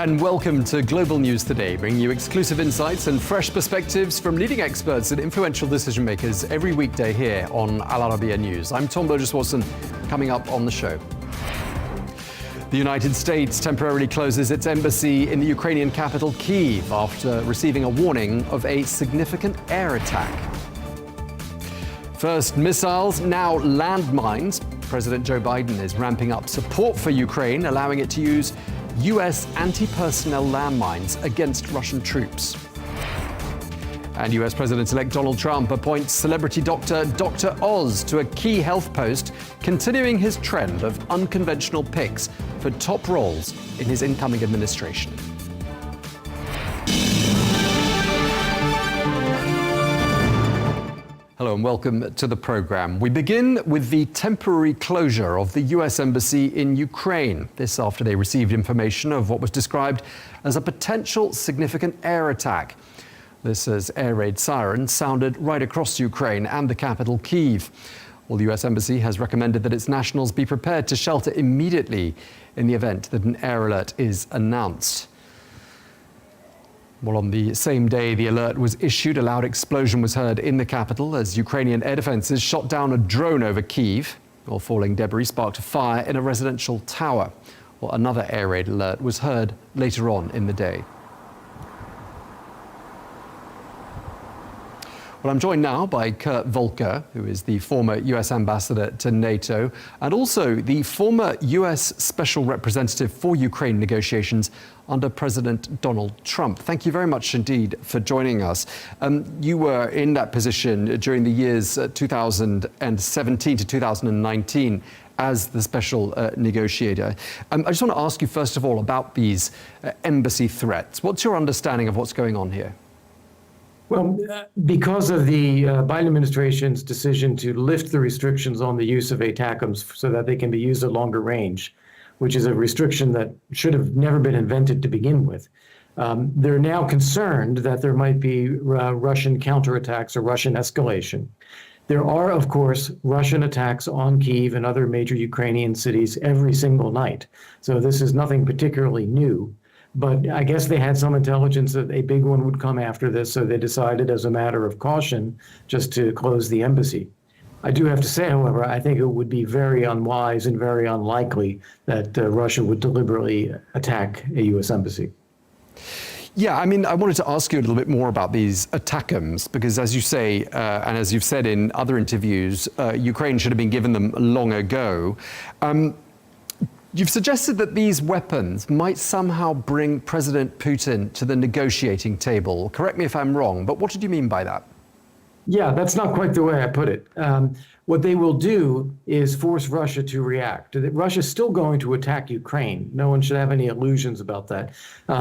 and welcome to Global News Today, bringing you exclusive insights and fresh perspectives from leading experts and influential decision makers every weekday here on Al Arabiya News. I'm Tom Burges Watson, coming up on the show. The United States temporarily closes its embassy in the Ukrainian capital Kyiv after receiving a warning of a significant air attack. First missiles, now landmines. President Joe Biden is ramping up support for Ukraine, allowing it to use US antipersonnel landmines against Russian troops. And US President-elect Donald Trump appoints celebrity doctor Dr. Oz to a key health post, continuing his trend of unconventional picks for top roles in his incoming administration. Hello and welcome to the program. We begin with the temporary closure of the US Embassy in Ukraine. This after they received information of what was described as a potential significant air attack. This as air raid sirens sounded right across Ukraine and the capital Kyiv. Well, the US Embassy has recommended that its nationals be prepared to shelter immediately in the event that an air alert is announced. Well, on the same day the alert was issued, a loud explosion was heard in the capital as Ukrainian air defenses shot down a drone over Kyiv. While falling debris sparked a fire in a residential tower. Well, another air raid alert was heard later on in the day. Well, I'm joined now by Volker, who is the former US ambassador to NATO, and also the former US Special Representative for Ukraine negotiations under President Donald Trump. Thank you very much indeed for joining us. You were in that position during the years 2017 to 2019 as the special negotiator. I just want to ask you, first of all, about these embassy threats. What's your understanding of what's going on here? Well, because of the Biden administration's decision to lift the restrictions on the use of ATACMS so that they can be used at longer range, which is a restriction that should have never been invented to begin with, they're now concerned that there might be Russian counterattacks or Russian escalation. There are, of course, Russian attacks on Kyiv and other major Ukrainian cities every single night. So this is nothing particularly new. But I guess they had some intelligence that a big one would come after this, so they decided as a matter of caution just to close the embassy. I do have to say, however, I think it would be very unwise and very unlikely that Russia would deliberately attack a U.S. embassy. Yeah, I mean, I wanted to ask you a little bit more about these ATACMS, because as you say, and as you've said in other interviews, Ukraine should have been given them long ago. You've suggested that these weapons might somehow bring President Putin to the negotiating table. Correct me if I'm wrong, but what did you mean by that? Yeah, that's not quite the way I put it. What they will do is force Russia to react. Russia's still going to attack Ukraine. No one should have any illusions about that.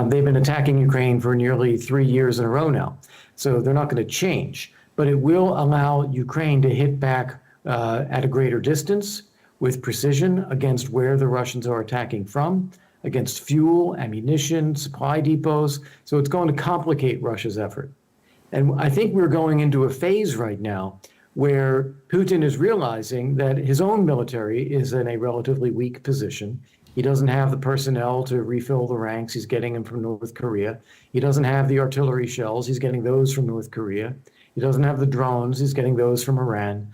They've been attacking Ukraine for nearly 3 years in a row now, so they're not going to change. But it will allow Ukraine to hit back at a greater distance, with precision against where the Russians are attacking from, against fuel, ammunition, supply depots. So it's going to complicate Russia's effort. And I think we're going into a phase right now where Putin is realizing that his own military is in a relatively weak position. He doesn't have the personnel to refill the ranks. He's getting them from North Korea. He doesn't have the artillery shells. He's getting those from North Korea. He doesn't have the drones. He's getting those from Iran.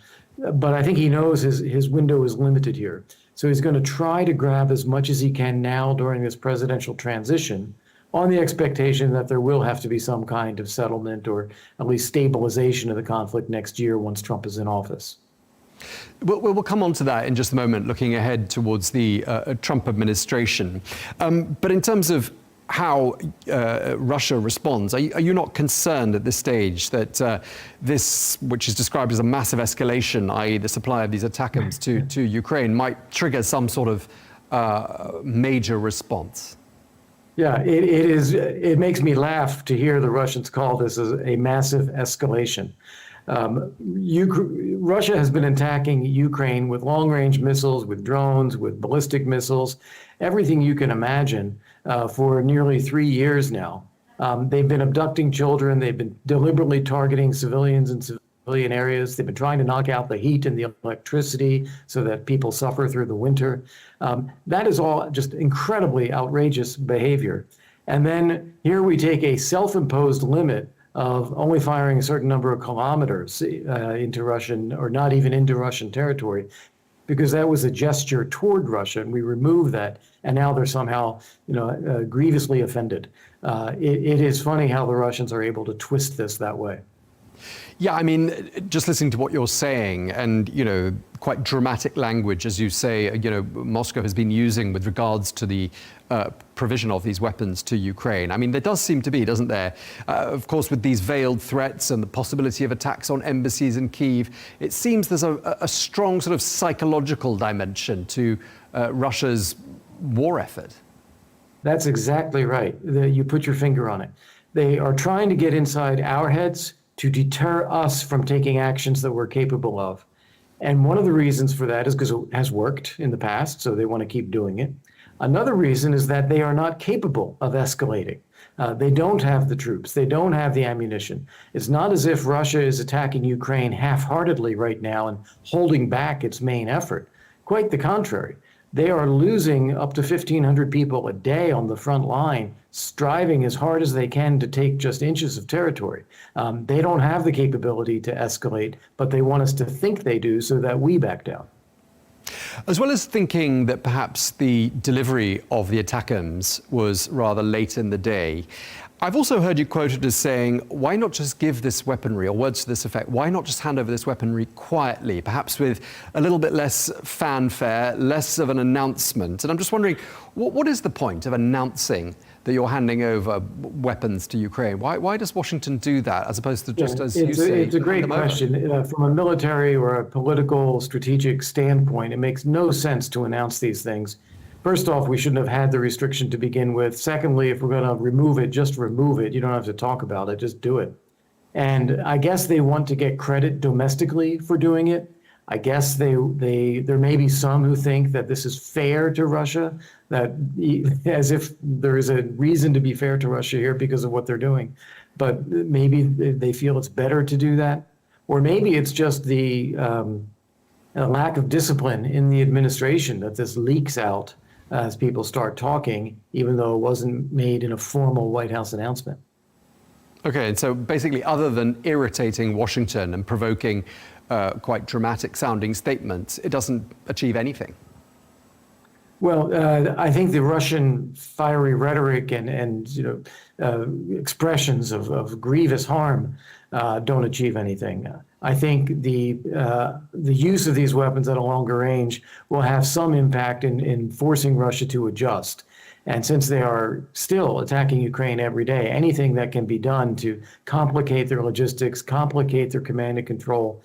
But I think he knows his window is limited here. So he's going to try to grab as much as he can now during this presidential transition on the expectation that there will have to be some kind of settlement or at least stabilization of the conflict next year once Trump is in office. We'll come on to that in just a moment, looking ahead towards the Trump administration. But in terms of how Russia responds, are you not concerned at this stage that this, which is described as a massive escalation, i.e. the supply of these ATACMS to Ukraine, might trigger some sort of major response? Yeah, it is. It makes me laugh to hear the Russians call this a massive escalation. Russia has been attacking Ukraine with long-range missiles, with drones, with ballistic missiles, everything you can imagine for nearly 3 years now. They've been abducting children. They've been deliberately targeting civilians in civilian areas. They've been trying to knock out the heat and the electricity so that people suffer through the winter. That is all just incredibly outrageous behavior. And then here we take a self-imposed limit of only firing a certain number of kilometers into Russian, or not even into Russian territory, because that was a gesture toward Russia, and we removed that, and now they're somehow, grievously offended. It is funny how the Russians are able to twist this that way. Yeah, I mean, just listening to what you're saying, and quite dramatic language, as you say, Moscow has been using with regards to the provision of these weapons to Ukraine. I mean, there does seem to be, doesn't there, of course, with these veiled threats and the possibility of attacks on embassies in Kyiv, it seems there's a strong sort of psychological dimension to Russia's war effort. That's exactly right. You put your finger on it. They are trying to get inside our heads to deter us from taking actions that we're capable of. And one of the reasons for that is because it has worked in the past, so they want to keep doing it. Another reason is that they are not capable of escalating. They don't have the troops. They don't have the ammunition. It's not as if Russia is attacking Ukraine half-heartedly right now and holding back its main effort. Quite the contrary. They are losing up to 1,500 people a day on the front line, striving as hard as they can to take just inches of territory. They don't have the capability to escalate, but they want us to think they do so that we back down. As well as thinking that perhaps the delivery of the ATACMS was rather late in the day, I've also heard you quoted as saying, why not just give this weaponry, or words to this effect, why not just hand over this weaponry quietly, perhaps with a little bit less fanfare, less of an announcement? And I'm just wondering, what is the point of announcing that you're handing over weapons to Ukraine? Why does Washington do that, as opposed to just, as you say, it's a great question. From a military or a political strategic standpoint, it makes no sense to announce these things. First off, we shouldn't have had the restriction to begin with. Secondly, if we're going to remove it, just remove it. You don't have to talk about it, just do it. And I guess they want to get credit domestically for doing it. I guess there may be some who think that this is fair to Russia, that as if there is a reason to be fair to Russia here because of what they're doing. But maybe they feel it's better to do that. Or maybe it's just the lack of discipline in the administration that this leaks out as people start talking, even though it wasn't made in a formal White House announcement. Okay, and so basically, other than irritating Washington and provoking quite dramatic sounding statements, it doesn't achieve anything. Well, I think the Russian fiery rhetoric and expressions of grievous harm don't achieve anything. I think the use of these weapons at a longer range will have some impact in forcing Russia to adjust. And since they are still attacking Ukraine every day, anything that can be done to complicate their logistics, complicate their command and control,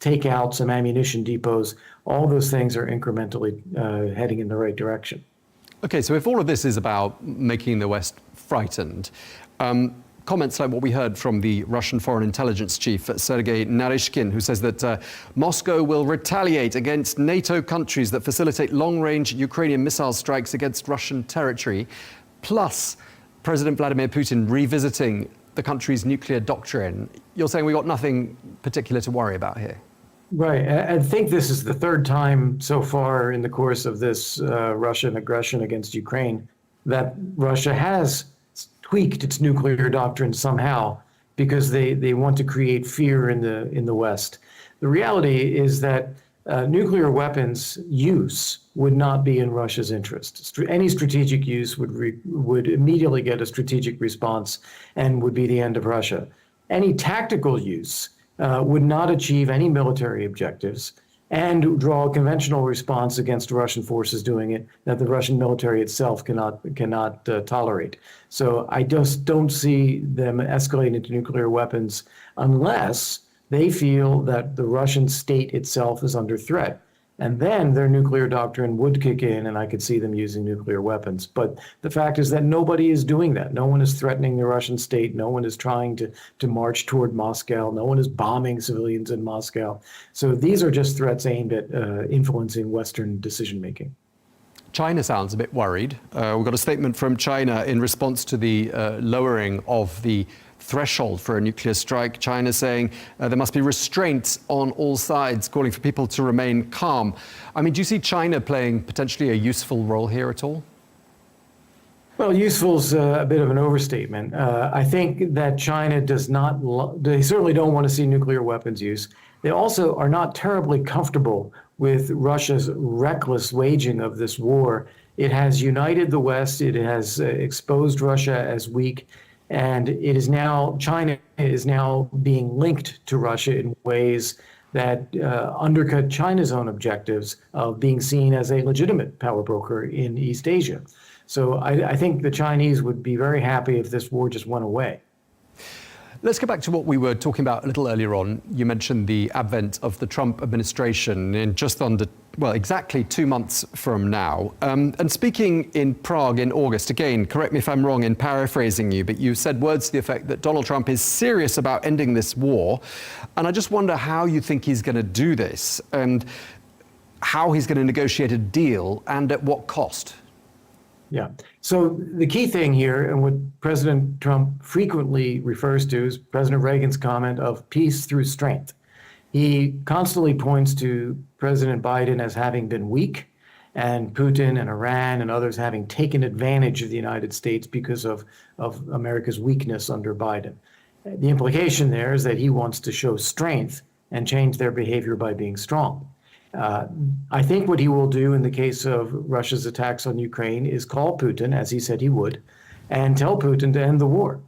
take out some ammunition depots, all those things are incrementally heading in the right direction. Okay, so if all of this is about making the West frightened, comments like what we heard from the Russian Foreign Intelligence Chief, Sergei Narishkin, who says that Moscow will retaliate against NATO countries that facilitate long-range Ukrainian missile strikes against Russian territory, plus President Vladimir Putin revisiting the country's nuclear doctrine. You're saying we got nothing particular to worry about here? Right. I think this is the third time so far in the course of this Russian aggression against Ukraine that Russia has tweaked its nuclear doctrine somehow because they want to create fear in the West. The reality is that nuclear weapons use would not be in Russia's interest. Any strategic use would immediately get a strategic response and would be the end of Russia. Any tactical use would not achieve any military objectives and draw a conventional response against Russian forces doing it that the Russian military itself cannot tolerate. So I just don't see them escalating into nuclear weapons unless they feel that the Russian state itself is under threat. And then their nuclear doctrine would kick in, and I could see them using nuclear weapons. But the fact is that nobody is doing that. No one is threatening the Russian state. No one is trying to march toward Moscow. No one is bombing civilians in Moscow. So these are just threats aimed at influencing Western decision-making. China sounds a bit worried. We've got a statement from China in response to the lowering of the threshold for a nuclear strike. China saying there must be restraints on all sides, calling for people to remain calm. I mean, do you see China playing potentially a useful role here at all? Well, useful is a bit of an overstatement. I think that China does not, they certainly don't want to see nuclear weapons use. They also are not terribly comfortable with Russia's reckless waging of this war. It has united the West, it has exposed Russia as weak, and it is now, China is now being linked to Russia in ways that undercut China's own objectives of being seen as a legitimate power broker in East Asia. So I think the Chinese would be very happy if this war just went away. Let's go back to what we were talking about a little earlier on. You mentioned the advent of the Trump administration in just under, well, exactly 2 months from now. And speaking in Prague in August, again, correct me if I'm wrong in paraphrasing you, but you said words to the effect that Donald Trump is serious about ending this war. And I just wonder how you think he's going to do this and how he's going to negotiate a deal and at what cost. Yeah. So the key thing here, and what President Trump frequently refers to, is President Reagan's comment of peace through strength. He constantly points to President Biden as having been weak, and Putin and Iran and others having taken advantage of the United States because of America's weakness under Biden. The implication there is that he wants to show strength and change their behavior by being strong. I think what he will do in the case of Russia's attacks on Ukraine is call Putin, as he said he would, and tell Putin to end the war.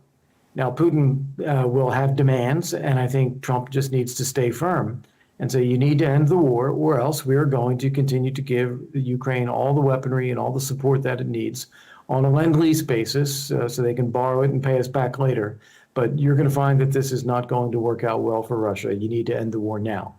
Now, Putin will have demands, and I think Trump just needs to stay firm and say, you need to end the war, or else we are going to continue to give Ukraine all the weaponry and all the support that it needs on a lend-lease basis so they can borrow it and pay us back later. But you're going to find that this is not going to work out well for Russia. You need to end the war now.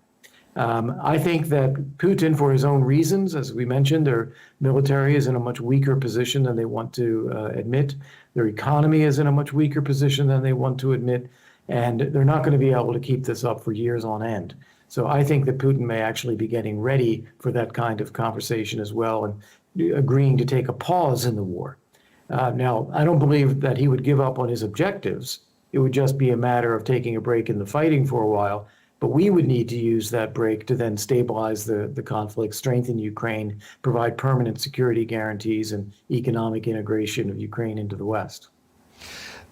I think that Putin, for his own reasons, as we mentioned, their military is in a much weaker position than they want to admit. Their economy is in a much weaker position than they want to admit. And they're not going to be able to keep this up for years on end. So I think that Putin may actually be getting ready for that kind of conversation as well and agreeing to take a pause in the war. Now, I don't believe that he would give up on his objectives. It would just be a matter of taking a break in the fighting for a while. But we would need to use that break to then stabilize the conflict, strengthen Ukraine, provide permanent security guarantees and economic integration of Ukraine into the West.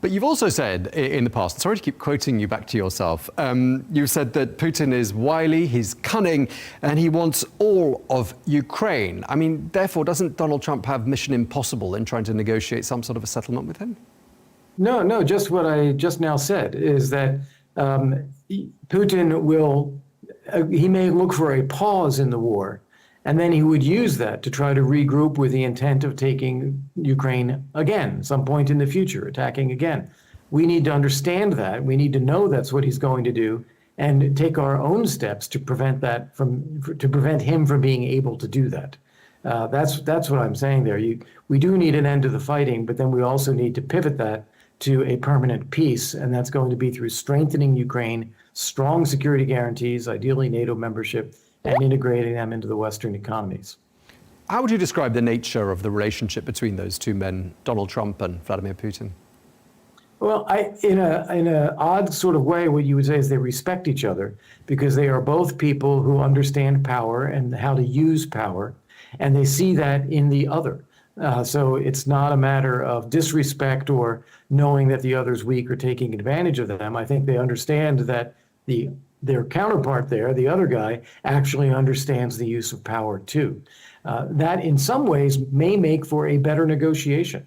But you've also said in the past, sorry to keep quoting you back to yourself, you've said that Putin is wily, he's cunning, and he wants all of Ukraine. I mean, therefore, doesn't Donald Trump have mission impossible in trying to negotiate some sort of a settlement with him? No, just what I just now said is that Putin will, he may look for a pause in the war, and then he would use that to try to regroup with the intent of taking Ukraine again, some point in the future, attacking again. We need to understand that. We need to know that's what he's going to do and take our own steps to prevent that to prevent him from being able to do that. That's what I'm saying there. We do need an end to the fighting, but then we also need to pivot that to a permanent peace, and that's going to be through strengthening Ukraine, strong security guarantees, ideally NATO membership, and integrating them into the Western economies. How would you describe the nature of the relationship between those two men, Donald Trump and Vladimir Putin? Well, in a odd sort of way, what you would say is they respect each other because they are both people who understand power and how to use power, and they see that in the other. So it's not a matter of disrespect or knowing that the other's weak or taking advantage of them. I think they understand that their counterpart there, the other guy, actually understands the use of power too. That in some ways may make for a better negotiation.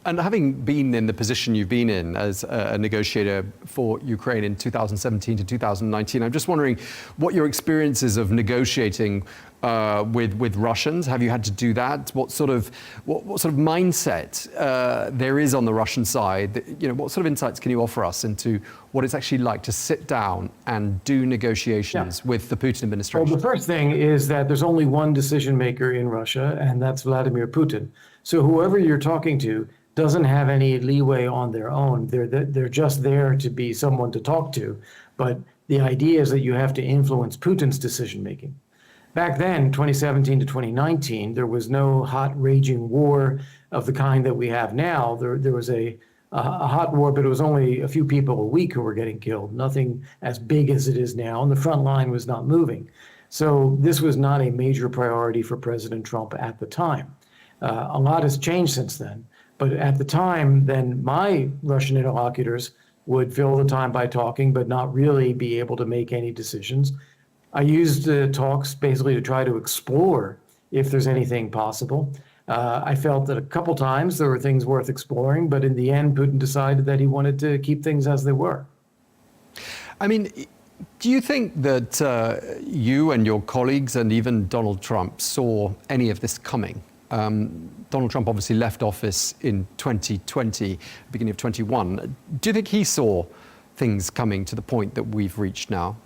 And having been in the position you've been in as a negotiator for Ukraine in 2017 to 2019, I'm just wondering what your experiences of negotiating with Russians. Have you had to do that? What sort of mindset there is on the Russian side? You know, what sort of insights can you offer us into what it's actually like to sit down and do negotiations with the Putin administration? Well, the first thing is that there's only one decision maker in Russia, and that's Vladimir Putin. So whoever you're talking to doesn't have any leeway on their own. They're just there to be someone to talk to. But the idea is that you have to influence Putin's decision making. Back then, 2017 to 2019, there was no hot raging war of the kind that we have now. There was a hot war, but it was only a few people a week who were getting killed, nothing as big as it is now, and the front line was not moving. So this was not a major priority for President Trump at the time. A lot has changed since then. But at the time, then my Russian interlocutors would fill the time by talking, but not really be able to make any decisions. I used talks basically to try to explore if there's anything possible. I felt that a couple times there were things worth exploring, but in the end, Putin decided that he wanted to keep things as they were. I mean, do you think that you and your colleagues and even Donald Trump saw any of this coming? Donald Trump obviously left office in 2020, beginning of 21. Do you think he saw things coming to the point that we've reached now?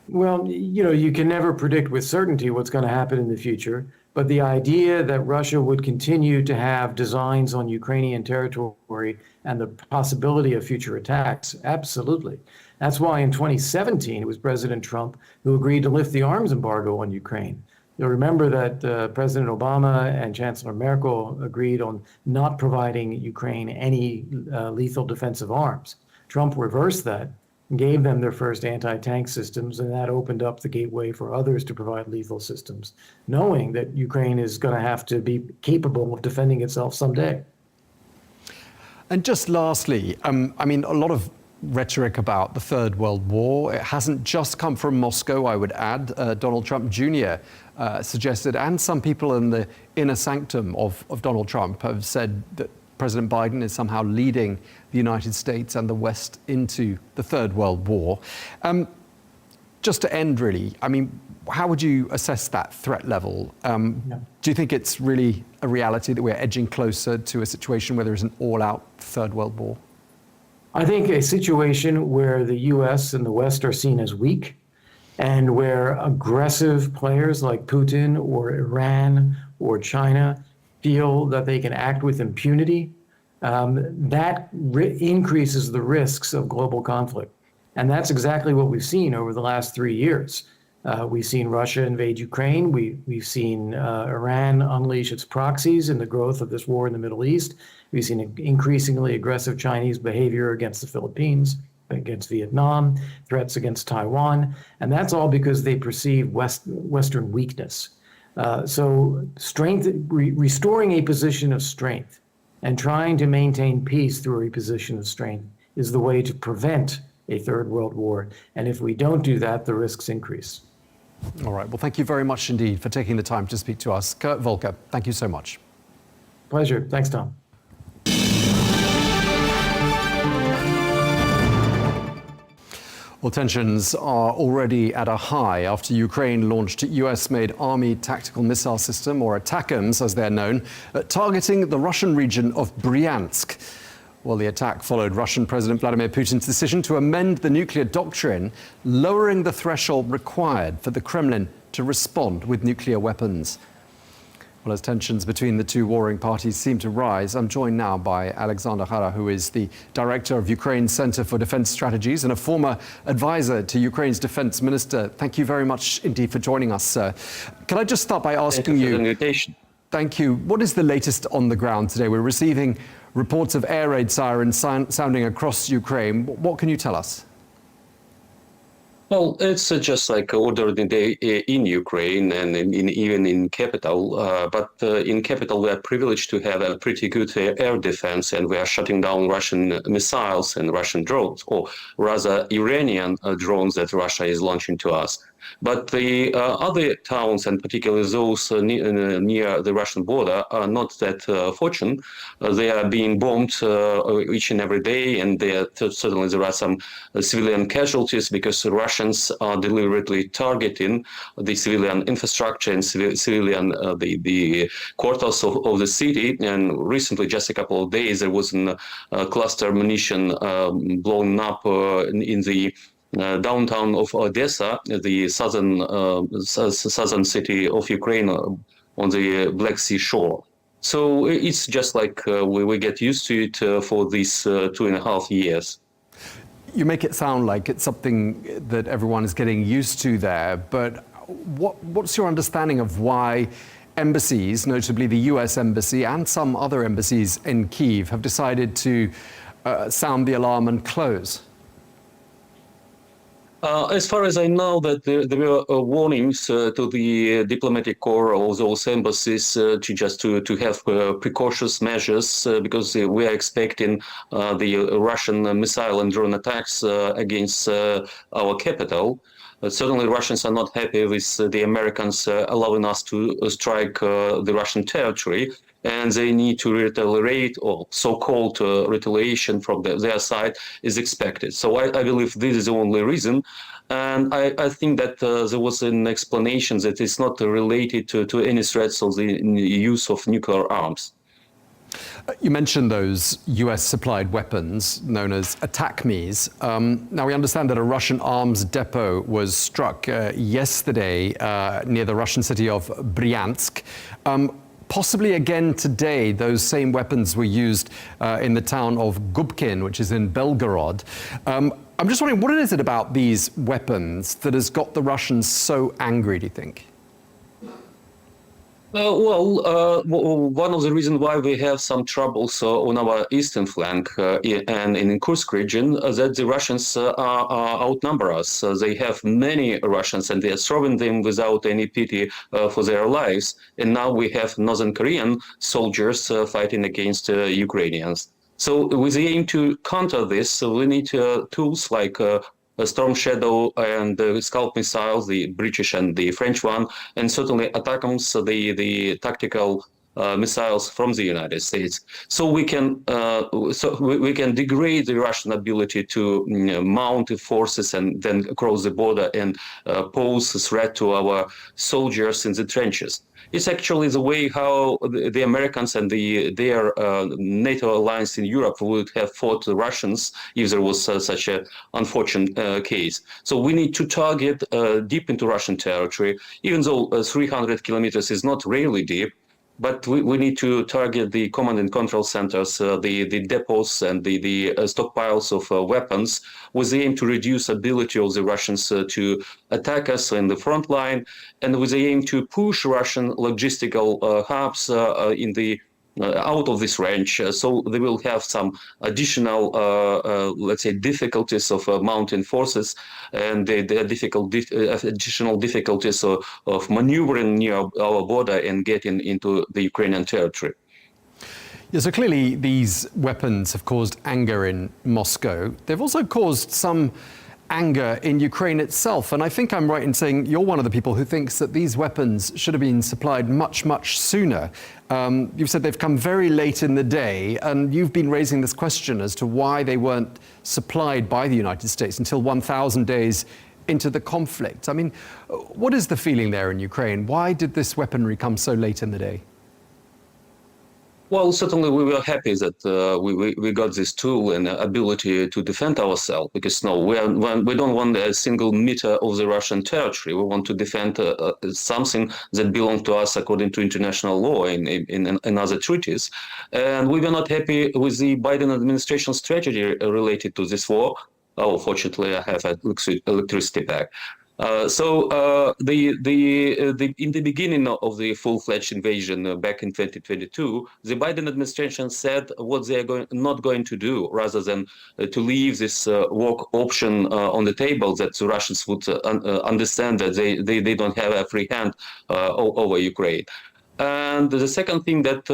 Well, you can never predict with certainty what's going to happen in the future, but the idea that Russia would continue to have designs on Ukrainian territory and the possibility of future attacks, absolutely. That's why in 2017, it was President Trump who agreed to lift the arms embargo on Ukraine. You'll remember that President Obama and Chancellor Merkel agreed on not providing Ukraine any lethal defensive arms. Trump reversed that and gave them their first anti-tank systems, and that opened up the gateway for others to provide lethal systems, knowing that Ukraine is going to have to be capable of defending itself someday. And just lastly, I mean, a lot of rhetoric about the Third World War. It hasn't just come from Moscow, I would add. Donald Trump Jr. Suggested, and some people in the inner sanctum of Donald Trump have said that President Biden is somehow leading the United States and the West into the Third World War. Just to end, really, I mean, how would you assess that threat level? Do you think it's really a reality that we're edging closer to a situation where there is an all-out Third World War? I think a situation where the U.S. and the West are seen as weak, and where aggressive players like Putin or Iran or China feel that they can act with impunity, that increases the risks of global conflict. And that's exactly what we've seen over the last 3 years. We've seen Russia invade Ukraine. We've seen Iran unleash its proxies in the growth of this war in the Middle East. We've seen increasingly aggressive Chinese behavior against the Philippines, against Vietnam, threats against Taiwan, and that's all because they perceive Western weakness. So restoring a position of strength and trying to maintain peace through a position of strength is the way to prevent a Third World War. And if we don't do that, the risks increase. All right. Well, thank you very much indeed for taking the time to speak to us. Kurt Volker, thank you so much. Pleasure. Thanks, Tom. Well, tensions are already at a high after Ukraine launched US-made Army tactical missile system, or ATACMS as they're known, targeting the Russian region of Bryansk. Well, the attack followed Russian President Vladimir Putin's decision to amend the nuclear doctrine, lowering the threshold required for the Kremlin to respond with nuclear weapons. Well, as tensions between the two warring parties seem to rise, I'm joined now by Alexander Khara, who is the director of Ukraine's Center for Defense Strategies and a former advisor to Ukraine's defense minister. Thank you very much indeed for joining us, sir. Can I just start by asking you... Thank you for the invitation. Thank you. What is the latest on the ground today? We're receiving reports of air raid sirens sounding across Ukraine. What can you tell us? Well, it's just like order the day in Ukraine and even in capital. But in capital, we are privileged to have a pretty good air defense, and we are shutting down Russian missiles and Russian drones, or rather Iranian drones that Russia is launching to us. But the other towns, and particularly those near the Russian border, are not that fortunate. They are being bombed each and every day, and certainly there are some civilian casualties because the Russians are deliberately targeting the civilian infrastructure and civilian the quarters of the city. And recently, just a couple of days, there was a cluster munition blown up in the downtown of Odessa, the southern city of Ukraine on the Black Sea shore. So it's just like we get used to it for these 2.5 years. You make it sound like it's something that everyone is getting used to there, but what's your understanding of why embassies, notably the US embassy and some other embassies in Kyiv, have decided to sound the alarm and close? As far as I know, that there were warnings to the diplomatic corps of those embassies to have precautious measures because we are expecting the Russian missile and drone attacks against our capital. Certainly, Russians are not happy with the Americans allowing us to strike the Russian territory, and they need to retaliate, or so-called retaliation from their side is expected. So I believe this is the only reason. And I think that there was an explanation that it's not related to any threats of the use of nuclear arms. You mentioned those US-supplied weapons known as Attache. Now, we understand that a Russian arms depot was struck yesterday near the Russian city of Bryansk. Possibly again today, those same weapons were used in the town of Gubkin, which is in Belgorod. I'm just wondering, what is it about these weapons that has got the Russians so angry, do you think? One of the reasons why we have some troubles on our eastern flank and in Kursk region that the Russians outnumber us. They have many Russians and they are throwing them without any pity for their lives. And now we have Northern Korean soldiers fighting against Ukrainians. So with the aim to counter this, we need tools like Storm Shadow and the Scalp missiles, the British and the French one, and certainly ATACMS, the tactical missiles from the United States. So we can we can degrade the Russian ability to mount forces and then cross the border and pose a threat to our soldiers in the trenches. It's actually the way how the Americans and their NATO alliance in Europe would have fought the Russians if there was such an unfortunate case. So we need to target deep into Russian territory, even though 300 kilometers is not really deep. But we need to target the command and control centers, the depots and the stockpiles of weapons with the aim to reduce ability of the Russians to attack us in the front line and with the aim to push Russian logistical hubs in the out of this range, so they will have some additional, let's say, difficulties of mountain forces and the additional difficulties of maneuvering near our border and getting into the Ukrainian territory. Yeah, so clearly these weapons have caused anger in Moscow. They've also caused some anger in Ukraine itself. And I think I'm right in saying you're one of the people who thinks that these weapons should have been supplied much, much sooner. You've said they've come very late in the day, and you've been raising this question as to why they weren't supplied by the United States until 1,000 days into the conflict. I mean, what is the feeling there in Ukraine? Why did this weaponry come so late in the day? Well, certainly we were happy that we got this tool and ability to defend ourselves, because no, we don't want a single meter of the Russian territory. We want to defend something that belongs to us according to international law in other treaties. And we were not happy with the Biden administration strategy related to this war. Oh, fortunately, I have electricity back. In the beginning of the full-fledged invasion back in 2022, the Biden administration said what they are not going to do, rather than to leave this war option on the table, that the Russians would understand that they don't have a free hand over Ukraine. And the second thing, that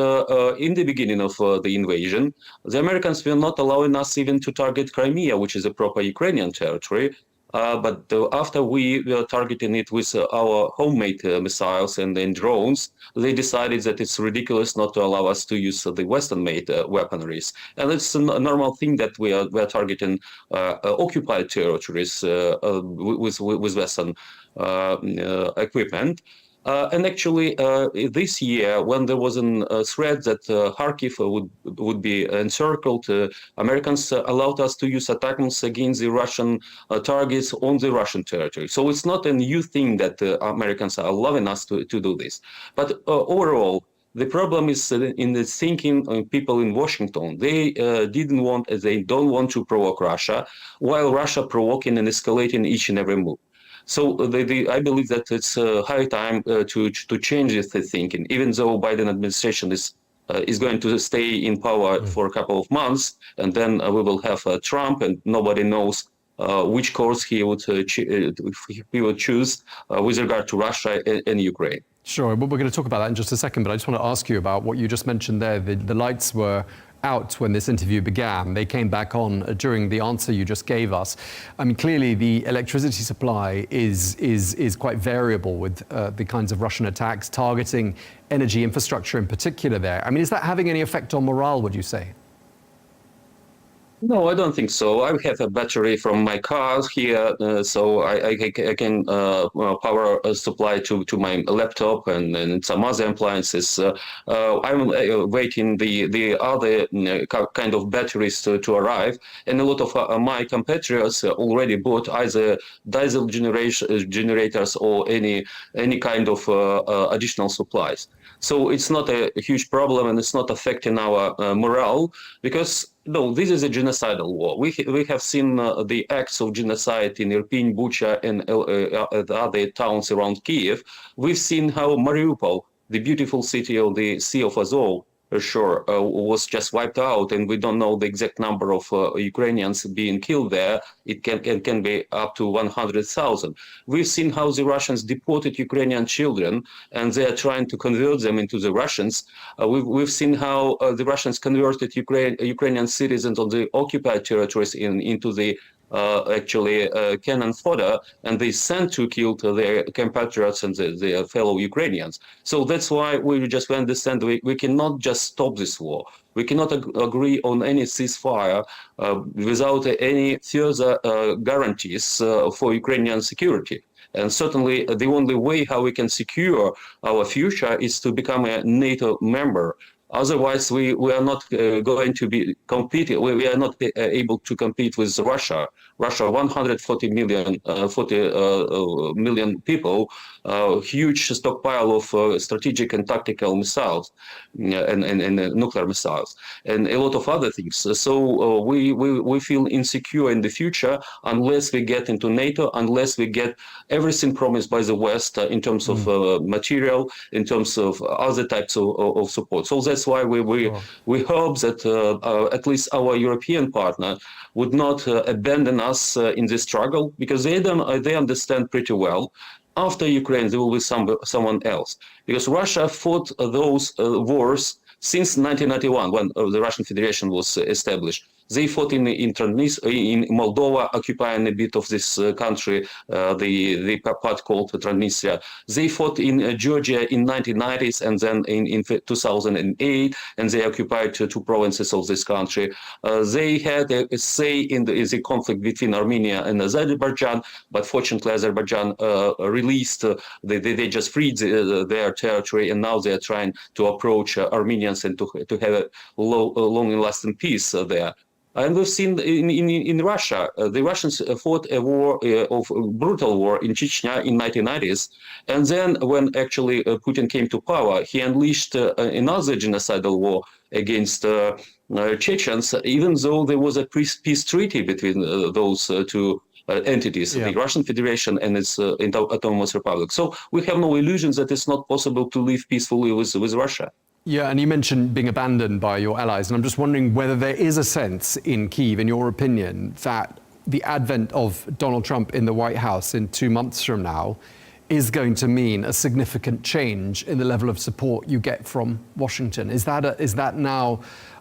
in the beginning of the invasion, the Americans were not allowing us even to target Crimea, which is a proper Ukrainian territory. But after we were targeting it with our homemade missiles and drones, they decided that it's ridiculous not to allow us to use the Western-made weaponries. And it's a normal thing that we are targeting occupied territories with Western equipment. And actually, this year, when there was a threat that Kharkiv would be encircled, Americans allowed us to use ATACMS against the Russian targets on the Russian territory. So it's not a new thing that Americans are allowing us to do this. But overall, the problem is in the thinking of people in Washington. They they don't want to provoke Russia, while Russia provoking and escalating each and every move. So I believe that it's high time to change this thinking, even though Biden administration is going to stay in power for a couple of months, and then we will have Trump, and nobody knows which course he would choose with regard to Russia and Ukraine. Sure, well, we're going to talk about that in just a second, but I just want to ask you about what you just mentioned there. The lights were out when this interview began. They came back on during the answer you just gave us. I mean, clearly the electricity supply is quite variable with the kinds of Russian attacks targeting energy infrastructure in particular there. I mean, is that having any effect on morale, would you say? No, I don't think so. I have a battery from my car here, so I can power supply to my laptop and some other appliances. I'm waiting the other kind of batteries to arrive, and a lot of my compatriots already bought either diesel generators or any kind of additional supplies. So it's not a huge problem, and it's not affecting our morale, because no, this is a genocidal war. We have seen the acts of genocide in Irpin, Bucha, and other towns around Kyiv. We've seen how Mariupol, the beautiful city of the Sea of Azov, shore, was just wiped out, and we don't know the exact number of Ukrainians being killed there. It can be up to 100,000. We've seen how the Russians deported Ukrainian children, and they are trying to convert them into the Russians. We've seen how the Russians converted Ukrainian citizens on the occupied territories into the cannon fodder, and they sent to kill their compatriots and their fellow Ukrainians. So that's why we just understand we cannot just stop this war. We cannot agree on any ceasefire without any further guarantees for Ukrainian security. And certainly the only way how we can secure our future is to become a NATO member. Otherwise, we are not going to be competing. We are not able to compete with Russia. Russia, 140 million people, huge stockpile of strategic and tactical missiles and nuclear missiles, and a lot of other things. So we feel insecure in the future unless we get into NATO, unless we get everything promised by the West in terms of material, in terms of other types of support. So that's why we hope that at least our European partner would not abandon us in this struggle, because they understand pretty well. After Ukraine, there will be someone else, because Russia fought those wars since 1991, when the Russian Federation was established. They fought in Moldova, occupying a bit of this country, the part called Transnistria. They fought in Georgia in 1990s, and then in 2008, and they occupied two provinces of this country. They had a say in the conflict between Armenia and Azerbaijan, but fortunately Azerbaijan released, they just freed their territory, and now they are trying to approach Armenians and to have a long and lasting peace there. And we've seen in Russia, the Russians fought a war, brutal war in Chechnya in 1990s. And then when actually Putin came to power, he unleashed another genocidal war against Chechens, even though there was a peace treaty between those two entities, the Russian Federation and its autonomous republic. So we have no illusions that it's not possible to live peacefully with Russia. Yeah, and you mentioned being abandoned by your allies, and I'm just wondering whether there is a sense in Kyiv, in your opinion, that the advent of Donald Trump in the White House in 2 months from now is going to mean a significant change in the level of support you get from Washington. Is that now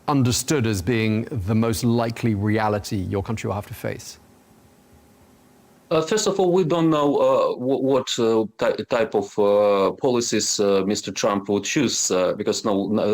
understood as being the most likely reality your country will have to face? First of all, we don't know what type of policies Mr. Trump would choose, because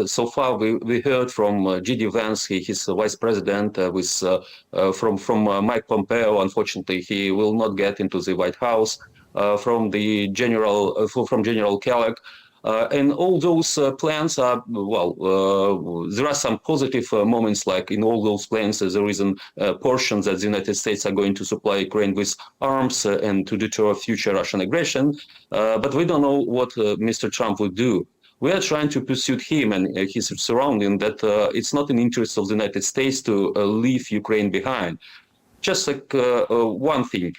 so far we heard from J.D. Vance, his vice president, from Mike Pompeo. Unfortunately, he will not get into the White House. From General Kellogg. And all those plans are, there are some positive moments, like in all those plans, there is a portion that the United States are going to supply Ukraine with arms and to deter future Russian aggression. But we don't know what Mr. Trump would do. We are trying to persuade him and his surrounding that it's not in the interest of the United States to leave Ukraine behind. Just like one thing.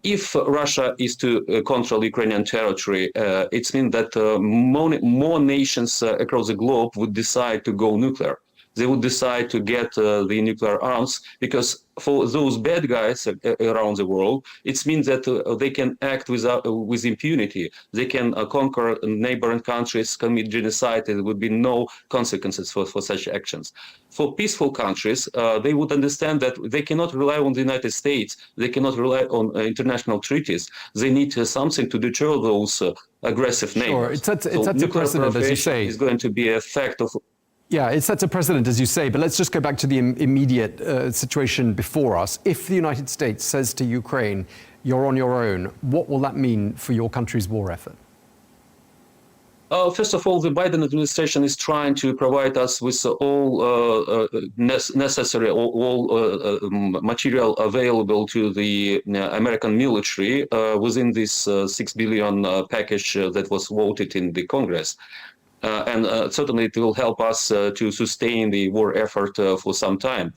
If Russia is to control Ukrainian territory, it means that more nations across the globe would decide to go nuclear. they would decide to get the nuclear arms, because for those bad guys around the world, it means that they can act with impunity. They can conquer neighboring countries, commit genocide. There would be no consequences for such actions. For peaceful countries, they would understand that they cannot rely on the United States. They cannot rely on international treaties. They need something to deter those aggressive neighbors. Sure, it sets a precedent, as you say. Is going to be a fact of. Yeah, it sets a precedent, as you say, but let's just go back to the immediate situation before us. If the United States says to Ukraine, you're on your own, what will that mean for your country's war effort? First of all, the Biden administration is trying to provide us with all necessary, all material available to the American military within this $6 billion package that was voted in the Congress. And certainly it will help us to sustain the war effort for some time.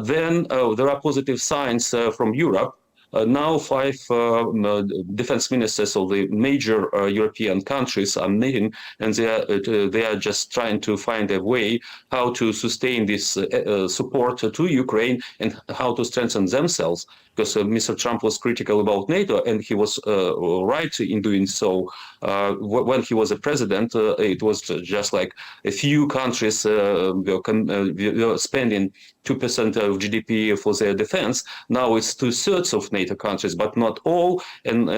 Then there are positive signs from Europe. Now 5 defense ministers of the major European countries are meeting, and they are just trying to find a way how to sustain this support to Ukraine and how to strengthen themselves. Because Mr. Trump was critical about NATO, and he was right in doing so. When he was a president, it was just like a few countries spending 2% of GDP for their defense. Now it's 2/3 of NATO countries, but not all. And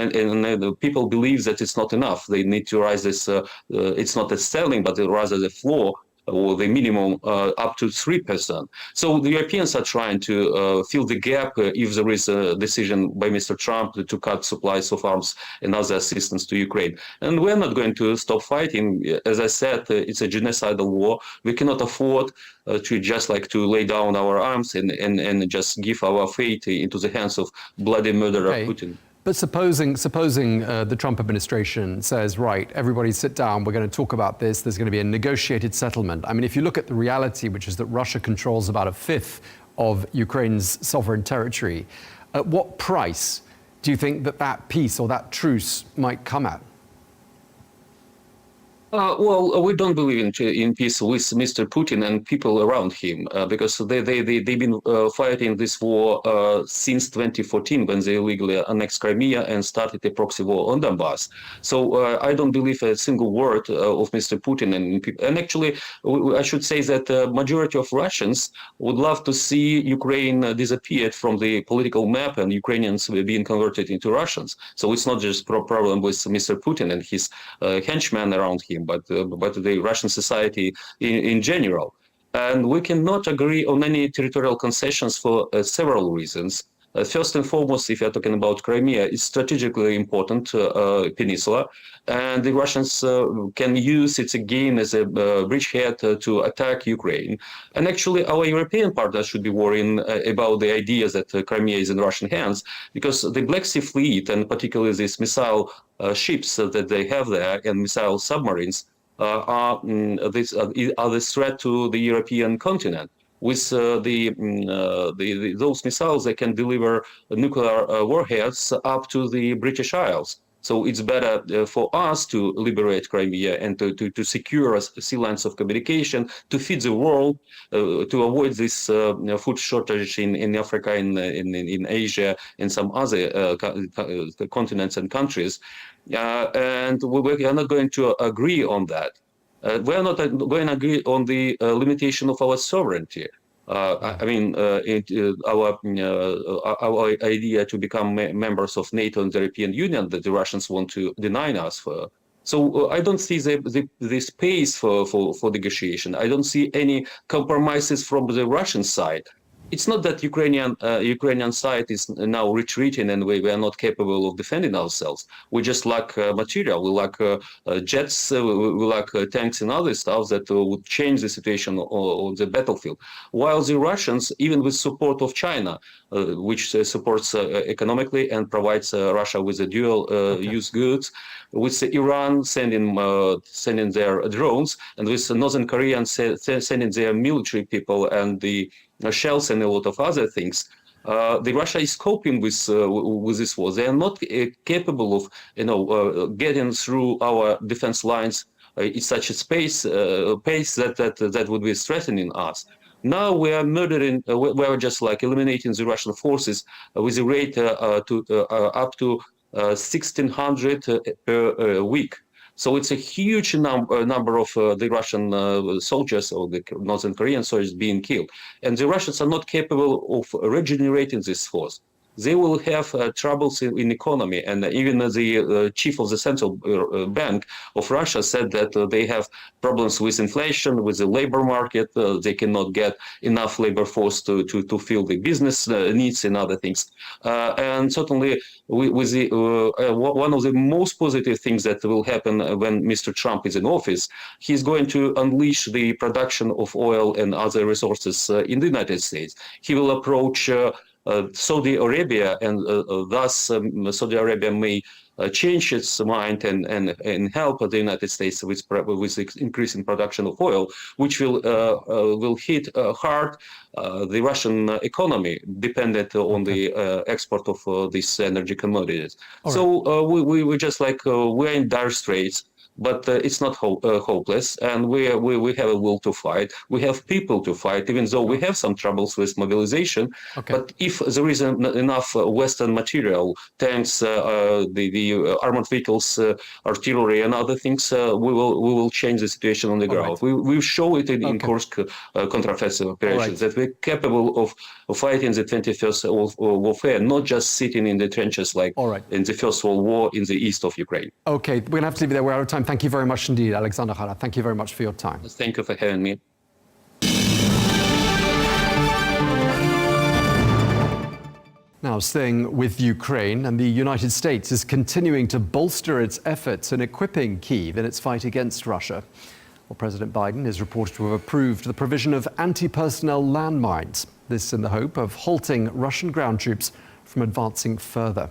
people believe that it's not enough. They need to raise this. It's not a ceiling, but rather the floor, or the minimum up to 3%. So the Europeans are trying to fill the gap if there is a decision by Mr. Trump to cut supplies of arms and other assistance to Ukraine. And we're not going to stop fighting. As I said, it's a genocidal war. We cannot afford to just like to lay down our arms and just give our fate into the hands of bloody murderer Putin. But supposing the Trump administration says, right, everybody sit down, we're going to talk about this, there's going to be a negotiated settlement. I mean, if you look at the reality, which is that Russia controls about 1/5 of Ukraine's sovereign territory, at what price do you think that peace or that truce might come at? Well, we don't believe in peace with Mr. Putin and people around him because they've been fighting this war since 2014 when they illegally annexed Crimea and started a proxy war on Donbass. So I don't believe a single word of Mr. Putin. And actually, I should say that the majority of Russians would love to see Ukraine disappeared from the political map and Ukrainians being converted into Russians. So it's not just a problem with Mr. Putin and his henchmen around him, but the Russian society in general. And we cannot agree on any territorial concessions for several reasons. First and foremost, if you're talking about Crimea, it's strategically important peninsula, and the Russians can use it again as a bridgehead to attack Ukraine. And actually, our European partners should be worrying about the idea that Crimea is in Russian hands, because the Black Sea Fleet, and particularly these missile ships that they have there and missile submarines, are the threat to the European continent. With those missiles, they can deliver nuclear warheads up to the British Isles. So it's better for us to liberate Crimea and to secure sea lines of communication, to feed the world, to avoid this food shortage in Africa, in Asia, and some other continents and countries. And we are not going to agree on that. We are not going to agree on the limitation of our sovereignty. I mean, our idea to become members of NATO and the European Union that the Russians want to deny us for. So I don't see the space for negotiation. I don't see any compromises from the Russian side. It's not that Ukrainian side is now retreating and we are not capable of defending ourselves. We just lack material. We lack jets. We lack tanks and other stuff that would change the situation on the battlefield. While the Russians, even with support of China, which supports economically and provides Russia with the dual-use goods, with Iran sending their drones, and with Northern Korea sending their military people and the shells and a lot of other things, the Russia is coping with this war. They are not capable of, getting through our defense lines such a pace that would be threatening us. Now we are murdering, we are just like eliminating the Russian forces with a rate up to 1,600 per week. So it's a huge number of the Russian soldiers or the Northern Korean soldiers being killed. And the Russians are not capable of regenerating this force. They will have troubles in economy. And even the chief of the central bank of Russia said that they have problems with inflation, with the labor market. They cannot get enough labor force to fill the business needs and other things. And certainly, with the, one of the most positive things that will happen when Mr. Trump is in office, he's going to unleash the production of oil and other resources in the United States. He will approach Saudi Arabia, and thus Saudi Arabia may change its mind and help the United States with increasing production of oil, which will hit hard the Russian economy, dependent on the export of these energy commodities. Right. So we just like we're in dire straits. But it's not hopeless, and we have a will to fight. We have people to fight, even though we have some troubles with mobilization. Okay. But if there is enough Western material, tanks, the armored vehicles, artillery, and other things, we will change the situation on the ground. Right. We show it in Kursk counteroffensive operations that we're capable of fighting the 21st warfare, not just sitting in the trenches like in the First World War in the east of Ukraine. Okay, we're going to have to leave it there. We're out of time. Thank you very much indeed, Alexander Khara. Thank you very much for your time. Thank you for having me. Now, staying with Ukraine, and the United States is continuing to bolster its efforts in equipping Kyiv in its fight against Russia. Well, President Biden is reported to have approved the provision of antipersonnel landmines. This in the hope of halting Russian ground troops from advancing further.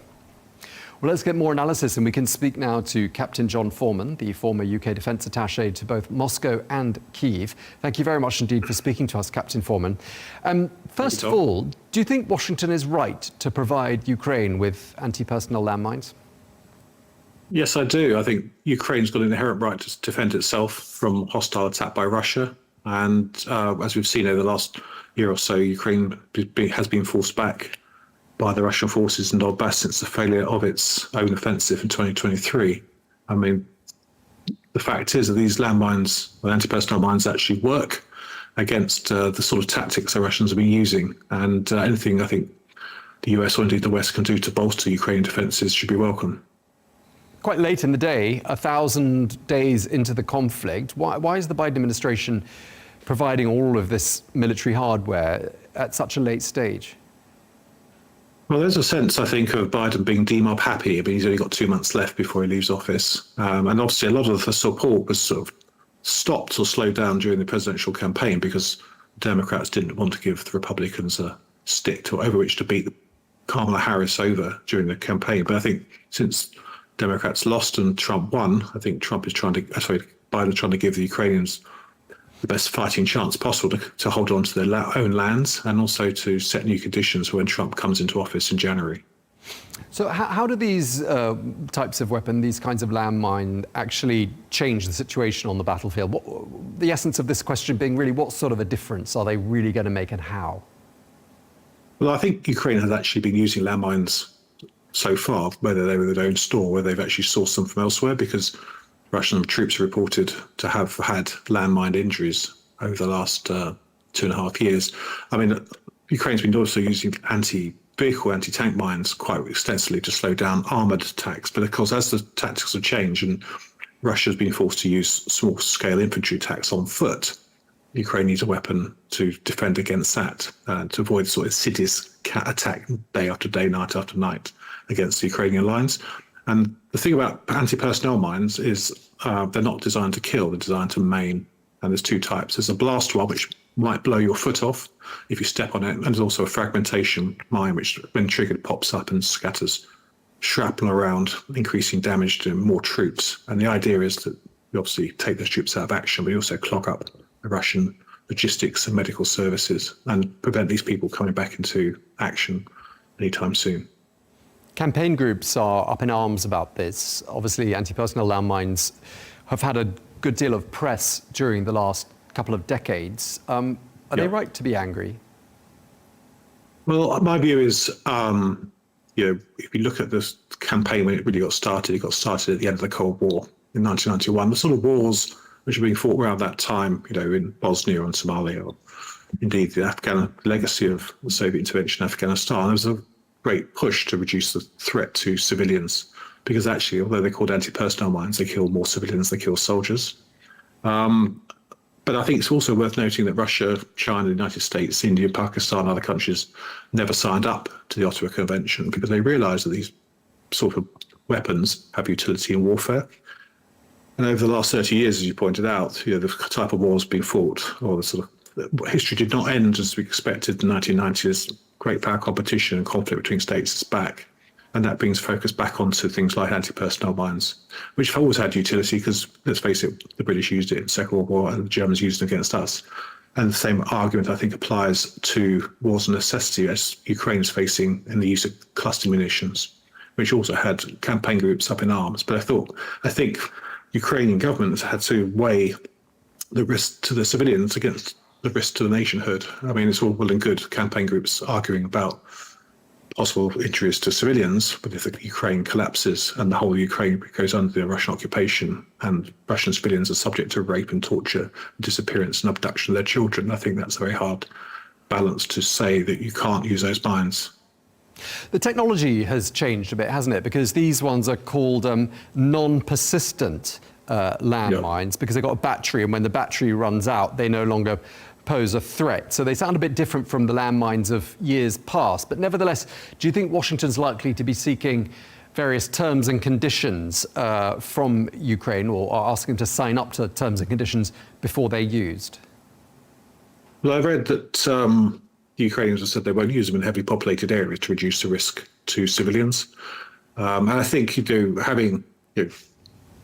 Well, let's get more analysis, and we can speak now to Captain John Foreman, the former UK Defence Attache to both Moscow and Kyiv. Thank you very much indeed for speaking to us, Captain Foreman. First of all, do you think Washington is right to provide Ukraine with anti-personnel landmines? Yes, I do. I think Ukraine's got an inherent right to defend itself from hostile attack by Russia. And as we've seen over the last year or so, Ukraine has been forced back by the Russian forces in Donbass since the failure of its own offensive in 2023. I mean, the fact is that these landmines, or anti-personnel mines, actually work against the sort of tactics the Russians have been using. And anything I think the US or indeed the West can do to bolster Ukrainian defences should be welcome. Quite late in the day, 1,000 days into the conflict, why is the Biden administration providing all of this military hardware at such a late stage? Well, there's a sense, I think, of Biden being demob happy. I mean, he's only got 2 months left before he leaves office. And obviously, a lot of the support was sort of stopped or slowed down during the presidential campaign because Democrats didn't want to give the Republicans a stick over which to beat Kamala Harris over during the campaign. But I think since Democrats lost and Trump won, I think Biden's trying to give the Ukrainians the best fighting chance possible to hold on to their own lands and also to set new conditions when Trump comes into office in January. So how do these types of weapon, these kinds of landmine, actually change the situation on the battlefield? The essence of this question being really, what sort of a difference are they really going to make and how? Well, I think Ukraine has actually been using landmines so far, whether they were their own store, whether they've actually sourced them from elsewhere, because Russian troops are reported to have had landmine injuries over the last 2.5 years. I mean, Ukraine's been also using anti-vehicle, anti-tank mines quite extensively to slow down armoured attacks. But of course, as the tactics have changed and Russia's been forced to use small-scale infantry attacks on foot, Ukraine needs a weapon to defend against that, to avoid sort of insidious attack day after day, night after night against the Ukrainian lines. And the thing about anti-personnel mines is they're not designed to kill, they're designed to maim. And there's two types. There's a blast one, which might blow your foot off if you step on it. And there's also a fragmentation mine, which when triggered pops up and scatters shrapnel around, increasing damage to more troops. And the idea is that you obviously take those troops out of action, but you also clog up the Russian logistics and medical services and prevent these people coming back into action anytime soon. Campaign groups are up in arms about this. Obviously, anti-personnel landmines have had a good deal of press during the last couple of decades. Are they right to be angry? Well, my view is, if you look at this campaign when it really got started at the end of the Cold War in 1991. The sort of wars which are being fought around that time, in Bosnia and Somalia, or indeed the Afghan legacy of the Soviet intervention in Afghanistan, there was a great push to reduce the threat to civilians, because actually, although they're called anti-personnel mines, they kill more civilians than they kill soldiers. But I think it's also worth noting that Russia, China, the United States, India, Pakistan, and other countries never signed up to the Ottawa Convention because they realised that these sort of weapons have utility in warfare. And over the last 30 years, as you pointed out, the type of wars being fought, or the sort of history did not end as we expected in the 1990s. Great power competition and conflict between states is back. And that brings focus back onto things like anti-personnel mines, which have always had utility because, let's face it, the British used it in the Second World War and the Germans used it against us. And the same argument, I think, applies to wars of necessity as Ukraine is facing in the use of cluster munitions, which also had campaign groups up in arms. But I think Ukrainian government has had to weigh the risk to the civilians against the risk to the nationhood. I mean, it's all well and good campaign groups arguing about possible injuries to civilians, but if the Ukraine collapses and the whole of Ukraine goes under the Russian occupation and Russian civilians are subject to rape and torture, disappearance and abduction of their children, I think that's a very hard balance to say that you can't use those mines. The technology has changed a bit, hasn't it? Because these ones are called non-persistent landmines because they've got a battery, and when the battery runs out, they no longer pose a threat. So they sound a bit different from the landmines of years past. But nevertheless, do you think Washington's likely to be seeking various terms and conditions from Ukraine, or asking them to sign up to terms and conditions before they're used? Well, I read that the Ukrainians have said they won't use them in heavily populated areas to reduce the risk to civilians. And I think having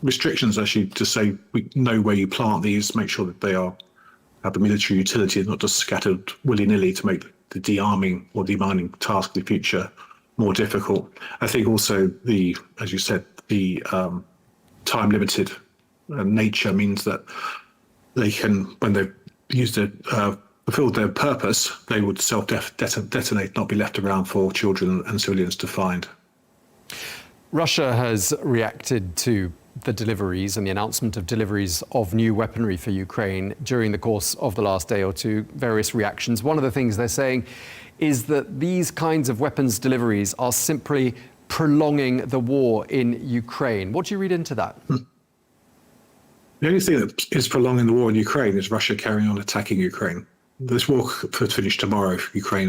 restrictions actually to say we know where you plant these, make sure that they have the military utility and not just scattered willy-nilly to make the de-arming or demining task of the future more difficult. I think also as you said, the time-limited nature means that they can, when they've used it, fulfilled their purpose, they would self-detonate, not be left around for children and civilians to find. Russia has reacted to the deliveries and the announcement of deliveries of new weaponry for Ukraine during the course of the last day or two, various reactions. One of the things they're saying is that these kinds of weapons deliveries are simply prolonging the war in Ukraine. What do you read into that? The only thing that is prolonging the war in Ukraine is Russia carrying on attacking Ukraine. This war could finish tomorrow if Russia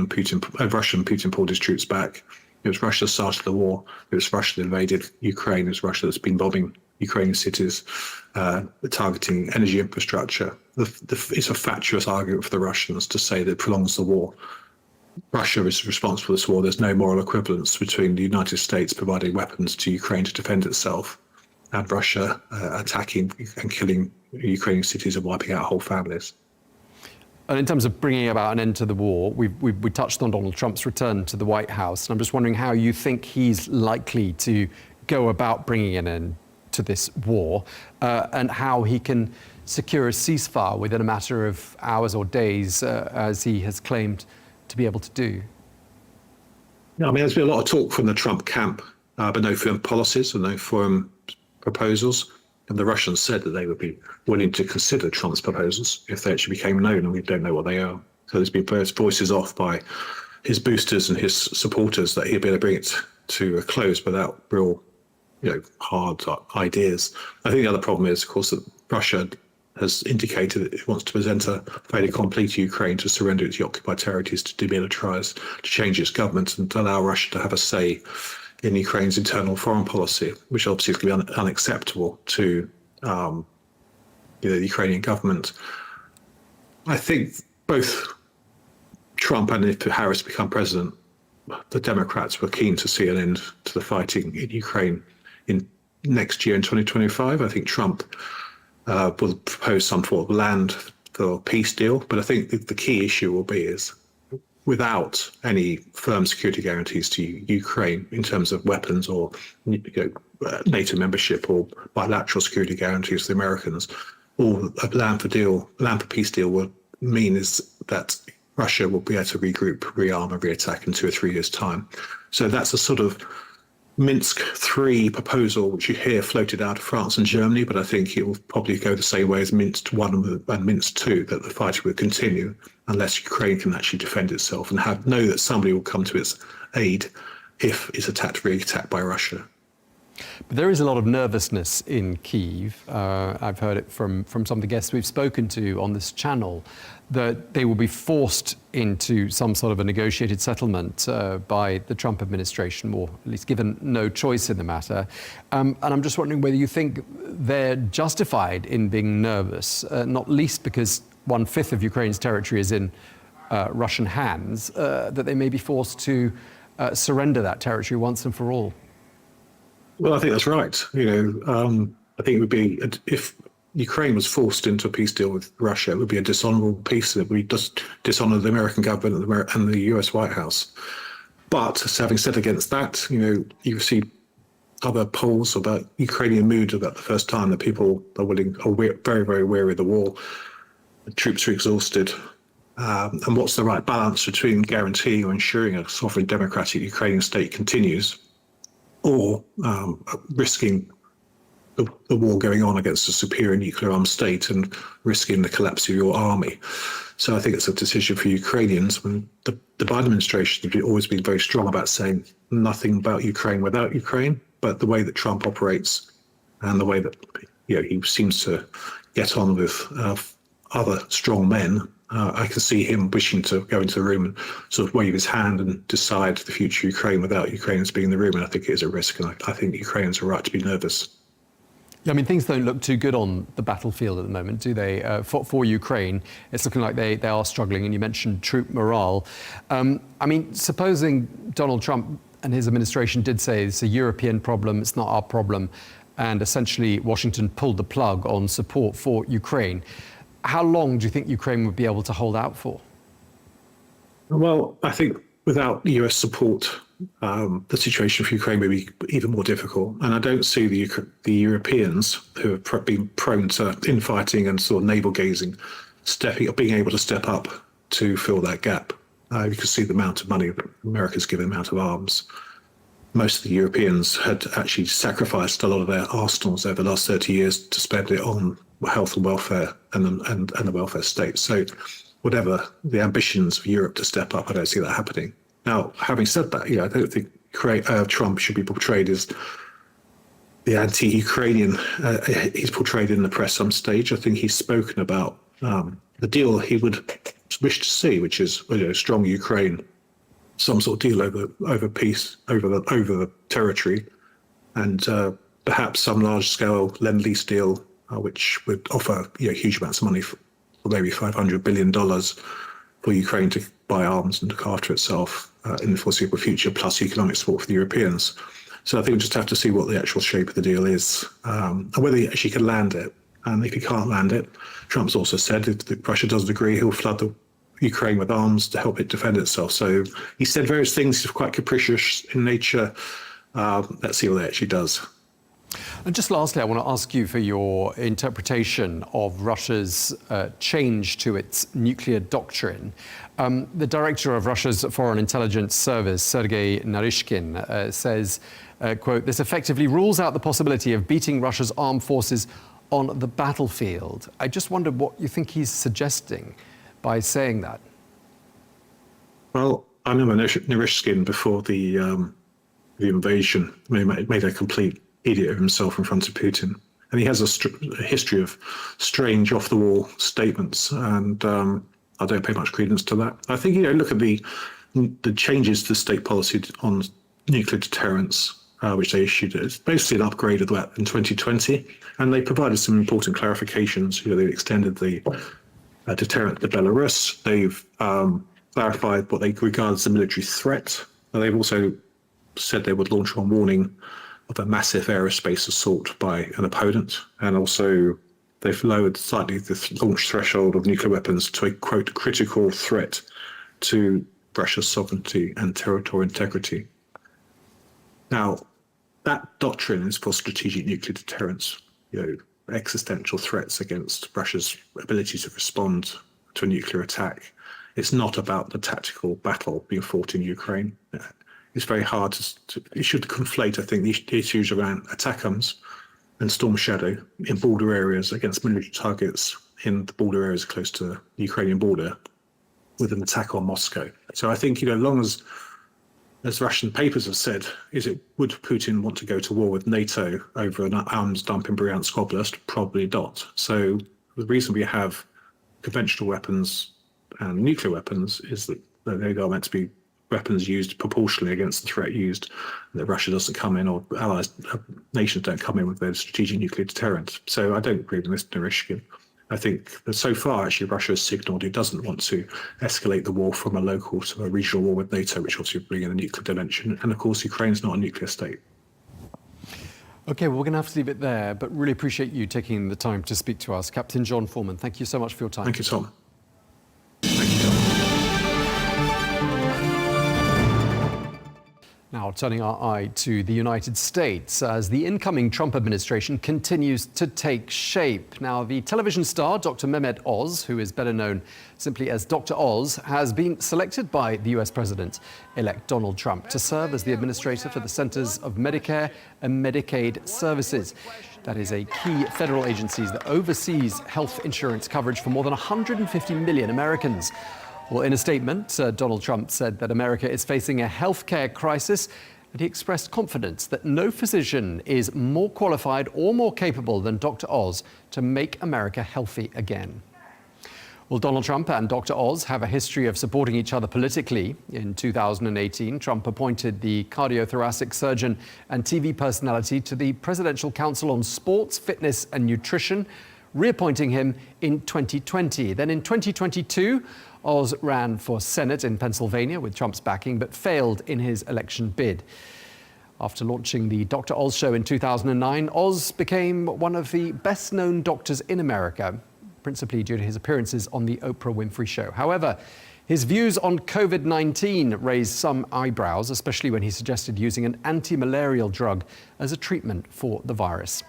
and Putin pulled his troops back. It was Russia that started the war. It was Russia that invaded Ukraine. It was Russia that's been bombing Ukrainian cities, targeting energy infrastructure. It's a fatuous argument for the Russians to say that it prolongs the war. Russia is responsible for this war. There's no moral equivalence between the United States providing weapons to Ukraine to defend itself and Russia attacking and killing Ukrainian cities and wiping out whole families. And in terms of bringing about an end to the war, we touched on Donald Trump's return to the White House. And I'm just wondering how you think he's likely to go about bringing an end to this war, and how he can secure a ceasefire within a matter of hours or days, as he has claimed to be able to do. Yeah, I mean, there's been a lot of talk from the Trump camp, but no firm policies and no firm proposals. And the Russians said that they would be willing to consider Trump's proposals if they actually became known, and we don't know what they are. So there's been various voices off by his boosters and his supporters that he'd be able to bring it to a close without real hard ideas. I think the other problem is, of course, that Russia has indicated that it wants to present a fairly complete Ukraine to surrender its occupied territories, to demilitarize, to change its government and to allow Russia to have a say in Ukraine's internal foreign policy, which obviously is going to be unacceptable to the Ukrainian government. I think both Trump and if Harris become president, the Democrats were keen to see an end to the fighting in Ukraine in next year in 2025. I think Trump will propose some sort of land for peace deal, but I think the key issue will be is without any firm security guarantees to Ukraine in terms of weapons or NATO membership or bilateral security guarantees to the Americans, all a land for peace deal will mean is that Russia will be able to regroup, rearm, and reattack in 2 or 3 years' time. So that's a sort of Minsk III proposal, which you hear floated out of France and Germany, but I think it will probably go the same way as Minsk I and Minsk II, that the fighting will continue unless Ukraine can actually defend itself and know that somebody will come to its aid if it's re-attacked by Russia. But there is a lot of nervousness in Kyiv. I've heard it from some of the guests we've spoken to on this channel, that they will be forced into some sort of a negotiated settlement by the Trump administration, or at least given no choice in the matter. And I'm just wondering whether you think they're justified in being nervous, not least because 1/5 of Ukraine's territory is in Russian hands, that they may be forced to surrender that territory once and for all. Well, I think that's right. I think it would be, if Ukraine was forced into a peace deal with Russia, it would be a dishonorable peace. It would just dishonor the American government and the US White House. But having said against that, you see other polls about Ukrainian mood about the first time that people are very, very weary of the war. The troops are exhausted. And what's the right balance between guaranteeing or ensuring a sovereign democratic Ukrainian state continues, or risking the war going on against a superior nuclear armed state and risking the collapse of your army. So I think it's a decision for Ukrainians. When the Biden administration has always been very strong about saying nothing about Ukraine without Ukraine, but the way that Trump operates and the way that he seems to get on with other strong men, I can see him wishing to go into the room and sort of wave his hand and decide the future of Ukraine without Ukrainians being in the room. And I think it is a risk. And I think Ukrainians are right to be nervous. Yeah, I mean, things don't look too good on the battlefield at the moment, do they? For Ukraine, it's looking like they are struggling. And you mentioned troop morale. I mean, supposing Donald Trump and his administration did say it's a European problem, it's not our problem, and essentially Washington pulled the plug on support for Ukraine, how long do you think Ukraine would be able to hold out for? Well, I think without US support, the situation for Ukraine may be even more difficult. And I don't see the Europeans, who have been prone to infighting and sort of navel gazing, being able to step up to fill that gap. You can see the amount of money that America's given, the amount of arms. Most of the Europeans had actually sacrificed a lot of their arsenals over the last 30 years to spend it on health and welfare and the welfare state. So whatever the ambitions of Europe to step up, I don't see that happening. Now, having said that, I don't think Trump should be portrayed as the anti-Ukrainian. He's portrayed in the press some stage. I think he's spoken about the deal he would wish to see, which is strong Ukraine, some sort of deal over peace, over the territory, and perhaps some large-scale lend-lease deal, which would offer huge amounts of money, for maybe $500 billion for Ukraine to buy arms and look after itself in the foreseeable future, plus economic support for the Europeans. So I think we just have to see what the actual shape of the deal is, and whether he actually can land it. And if he can't land it, Trump's also said if Russia doesn't agree, he'll flood the Ukraine with arms to help it defend itself. So he said various things quite capricious in nature. Let's see what he actually does. And just lastly, I want to ask you for your interpretation of Russia's change to its nuclear doctrine. The director of Russia's Foreign Intelligence Service, Sergei Naryshkin, says, quote, "This effectively rules out the possibility of beating Russia's armed forces on the battlefield." I just wondered what you think he's suggesting by saying that. Well, I remember Naryshkin before the invasion made a complete idiot of himself in front of Putin. And he has a history of strange off-the-wall statements, and I don't pay much credence to that. I think, look at the changes to state policy on nuclear deterrence, which they issued. It's basically an upgrade of that in 2020, and they provided some important clarifications. They extended the deterrent to Belarus. They've clarified what they regard as a military threat. And they've also said they would launch on warning of a massive aerospace assault by an opponent. And also they've lowered slightly the launch threshold of nuclear weapons to a, quote, critical threat to Russia's sovereignty and territorial integrity. Now, that doctrine is for strategic nuclear deterrence. existential threats against Russia's ability to respond to a nuclear attack. It's not about the tactical battle being fought in Ukraine. It's very hard it should conflate, I think, the issues around ATACMS and Storm Shadow in border areas against military targets in the border areas close to the Ukrainian border with an attack on Moscow. So I think, long as Russian papers have said, would Putin want to go to war with NATO over an arms dump in Bryansk Oblast? Probably not. So the reason we have conventional weapons and nuclear weapons is that they are meant to be weapons used proportionally against the threat used, that Russia doesn't come in, or allies, nations don't come in with their strategic nuclear deterrent. So I don't agree with Mr. Narishkin. I think that so far, actually, Russia has signalled it doesn't want to escalate the war from a local to a regional war with NATO, which obviously would bring in a nuclear dimension. And of course, Ukraine's not a nuclear state. Okay, well, we're going to have to leave it there, but really appreciate you taking the time to speak to us. Captain John Foreman, thank you so much for your time. Thank you, Tom. Thank you, Tom. Now, turning our eye to the United States as the incoming Trump administration continues to take shape. Now, the television star, Dr. Mehmet Oz, who is better known simply as Dr. Oz, has been selected by the US President-elect Donald Trump to serve as the administrator for the Centers of Medicare and Medicaid Services. That is a key federal agency that oversees health insurance coverage for more than 150 million Americans. Well, in a statement, Donald Trump said that America is facing a healthcare crisis, and he expressed confidence that no physician is more qualified or more capable than Dr. Oz to make America healthy again. Well, Donald Trump and Dr. Oz have a history of supporting each other politically. In 2018, Trump appointed the cardiothoracic surgeon and TV personality to the Presidential Council on Sports, Fitness and Nutrition, reappointing him in 2020. Then in 2022, Oz ran for Senate in Pennsylvania with Trump's backing, but failed in his election bid. After launching the Dr. Oz show in 2009, Oz became one of the best-known doctors in America, principally due to his appearances on the Oprah Winfrey Show. However, his views on COVID-19 raised some eyebrows, especially when he suggested using an anti-malarial drug as a treatment for the virus.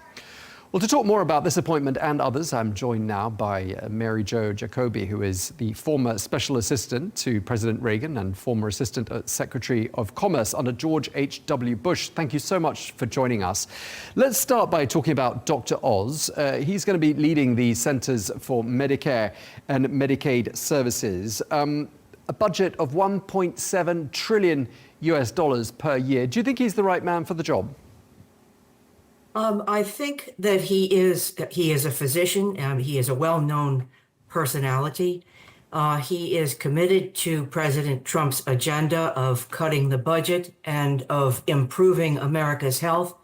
Well, to talk more about this appointment and others, I'm joined now by Mary Jo Jacobi, who is the former Special Assistant to President Reagan and former Assistant Secretary of Commerce under George H.W. Bush. Thank you so much for joining us. Let's start by talking about Dr. Oz. He's going to be leading the Centers for Medicare and Medicaid Services. A budget of $1.7 trillion per year. Do you think he's the right man for the job? I think that he is a physician. He is a well-known personality. He is committed to President Trump's agenda of cutting the budget and of improving America's health.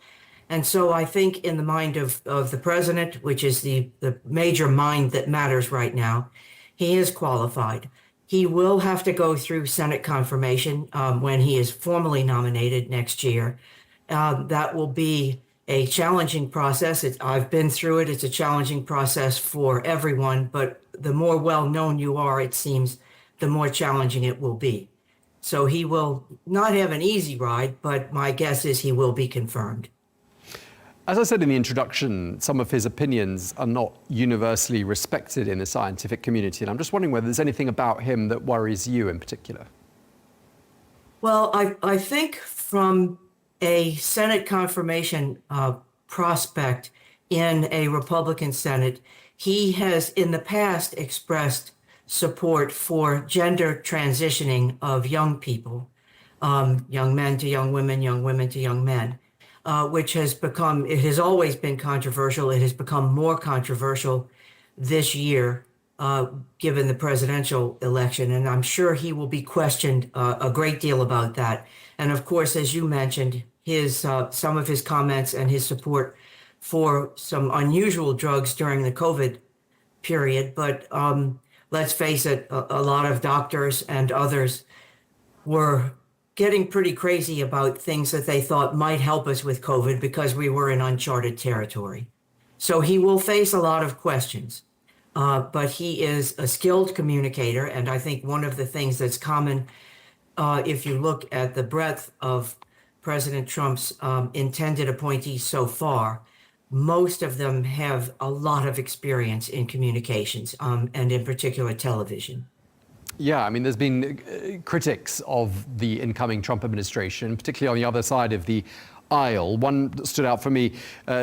And so I think in the mind of the president, which is the major mind that matters right now, he is qualified. He will have to go through Senate confirmation when he is formally nominated next year. That will be a challenging process. I've been through it. It's a challenging process for everyone, but the more well-known you are, it seems, the more challenging it will be. So he will not have an easy ride, but my guess is he will be confirmed. As I said in the introduction, some of his opinions are not universally respected in the scientific community, and I'm just wondering whether there's anything about him that worries you in particular. Well, I think from a Senate confirmation prospect in a Republican Senate, he has in the past expressed support for gender transitioning of young people, young men to young women to young men, which has become, it has always been controversial. It has become more controversial this year, given the presidential election. And I'm sure he will be questioned a great deal about that. And of course, as you mentioned, some of his comments and his support for some unusual drugs during the COVID period. But let's face it, a lot of doctors and others were getting pretty crazy about things that they thought might help us with COVID because we were in uncharted territory. So he will face a lot of questions. But he is a skilled communicator. And I think one of the things that's common, if you look at the breadth of President Trump's intended appointees so far, most of them have a lot of experience in communications, and in particular television. Yeah, I mean, there's been critics of the incoming Trump administration, particularly on the other side of the aisle. One that stood out for me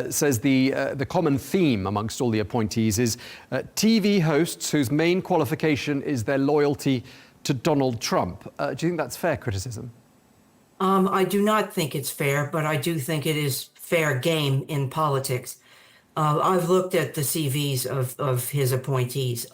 says the common theme amongst all the appointees is TV hosts whose main qualification is their loyalty to Donald Trump. Do you think that's fair criticism? I do not think it's fair, but I do think it is fair game in politics. I've looked at the CVs of his appointees.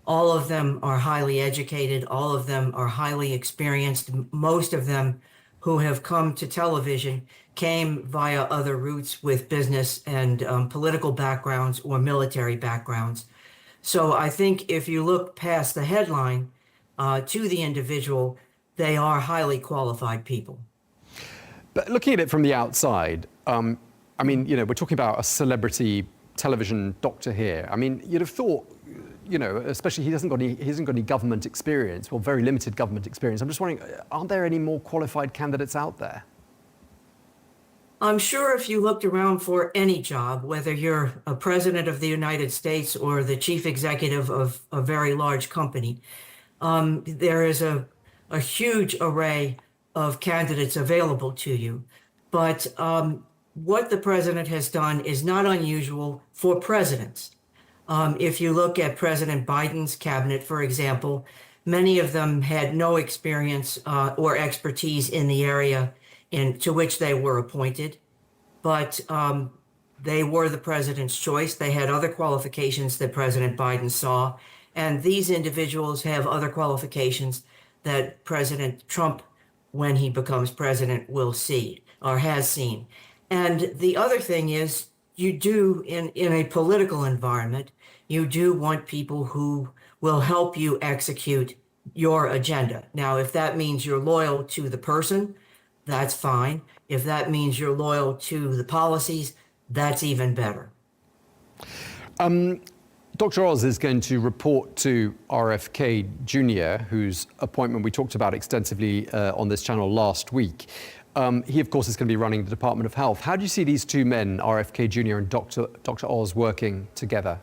All of them are highly educated. All of them are highly experienced. Most of them who have come to television came via other routes with business and political backgrounds or military backgrounds. So I think if you look past the headline to the individual, they are highly qualified people. But looking at it from the outside, I mean, you know, we're talking about a celebrity television doctor here. I mean, you'd have thought, you know, especially he hasn't got any government experience, well, very limited government experience. I'm just wondering, aren't there any more qualified candidates out there? I'm sure if you looked around for any job, whether you're a president of the United States or the chief executive of a very large company, there is a huge array of candidates available to you. But what the president has done is not unusual for presidents. If you look at President Biden's cabinet, for example, many of them had no experience or expertise in the area to which they were appointed, but they were the president's choice. They had other qualifications that President Biden saw, and these individuals have other qualifications that President Trump, when he becomes president, will see or has seen. And the other thing is, you do, in a political environment, you do want people who will help you execute your agenda. Now, if that means you're loyal to the person, that's fine. If that means you're loyal to the policies, that's even better. Dr. Oz is going to report to RFK Jr., whose appointment we talked about extensively on this channel last week. He, of course, is going to be running the Department of Health. How do you see these two men, RFK Jr. and Dr. Oz, working together?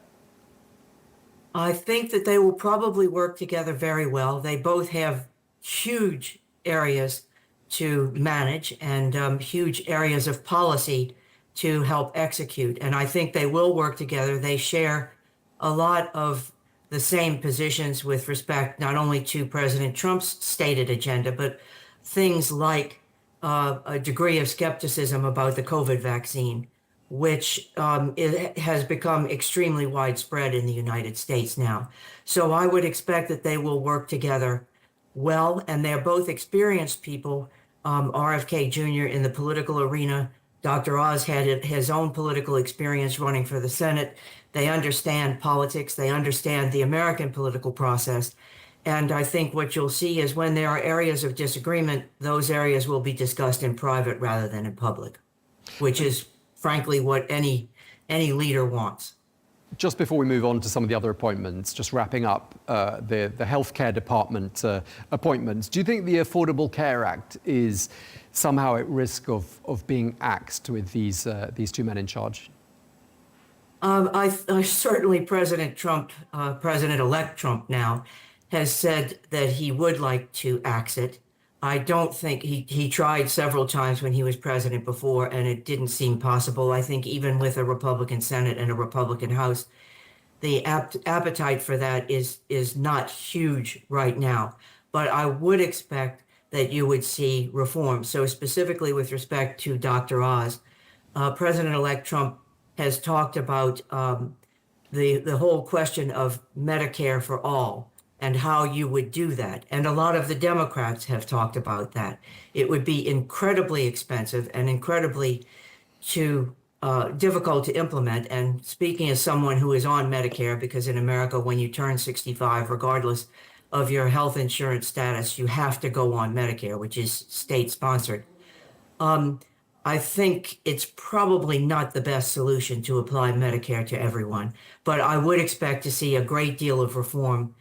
I think that they will probably work together very well. They both have huge areas to manage and huge areas of policy to help execute. And I think they will work together. They share a lot of the same positions with respect not only to President Trump's stated agenda, but things like a degree of skepticism about the COVID vaccine, which it has become extremely widespread in the United States now. So I would expect that they will work together well, and they're both experienced people. RFK Jr. in the political arena. Dr. Oz had his own political experience running for the Senate. They understand politics. They understand the American political process. And I think what you'll see is when there are areas of disagreement, those areas will be discussed in private rather than in public, which is frankly what any leader wants. Just before we move on to some of the other appointments, just wrapping up the healthcare department appointments, do you think the Affordable Care Act is somehow at risk of being axed with these two men in charge? I certainly President Trump, President-elect Trump now, has said that he would like to axe it. I don't think he tried several times when he was president before, and it didn't seem possible. I think even with a Republican Senate and a Republican House, the appetite for that is not huge right now. But I would expect that you would see reform. So specifically with respect to Dr. Oz, President-elect Trump has talked about the whole question of Medicare for all, and how you would do that. And a lot of the Democrats have talked about that. It would be incredibly expensive and incredibly difficult to implement. And speaking as someone who is on Medicare, because in America, when you turn 65, regardless of your health insurance status, you have to go on Medicare, which is state-sponsored. I think it's probably not the best solution to apply Medicare to everyone, but I would expect to see a great deal of reform,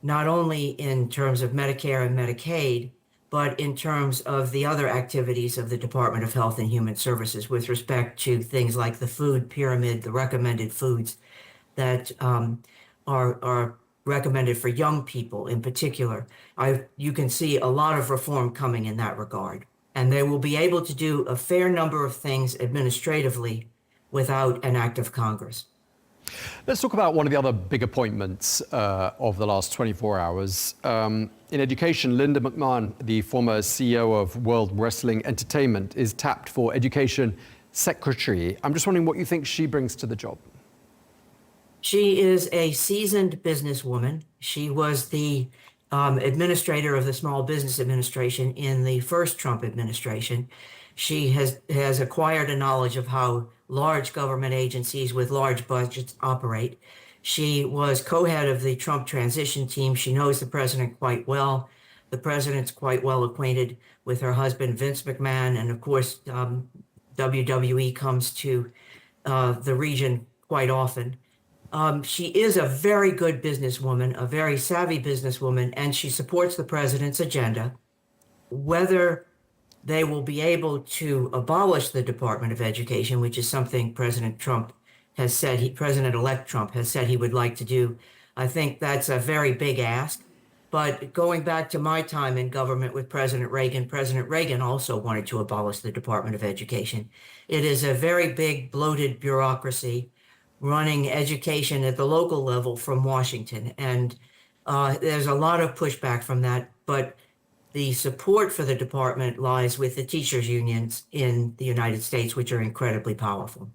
not only in terms of Medicare and Medicaid, but in terms of the other activities of the Department of Health and Human Services with respect to things like the food pyramid, the recommended foods that are recommended for young people in particular. You can see a lot of reform coming in that regard. And they will be able to do a fair number of things administratively without an act of Congress. Let's talk about one of the other big appointments of the last 24 hours. In education, Linda Macmahon, the former CEO of World Wrestling Entertainment, is tapped for education secretary. I'm just wondering what you think she brings to the job. She is a seasoned businesswoman. She was the administrator of the Small Business Administration in the first Trump administration. She has acquired a knowledge of how large government agencies with large budgets operate. She was co-head of the Trump transition team. She knows the president quite well. The president's quite well acquainted with her husband, Vince McMahon. And of course, WWE comes to the region quite often. She is a very good businesswoman, a very savvy businesswoman, and she supports the president's agenda. Whether they will be able to abolish the Department of Education, which is something President Trump has said, President-elect Trump has said he would like to do, I think that's a very big ask. But going back to my time in government with President Reagan also wanted to abolish the Department of Education. It is a very big, bloated bureaucracy running education at the local level from Washington. And there's a lot of pushback from that, but the support for the department lies with the teachers' unions in the United States, which are incredibly powerful.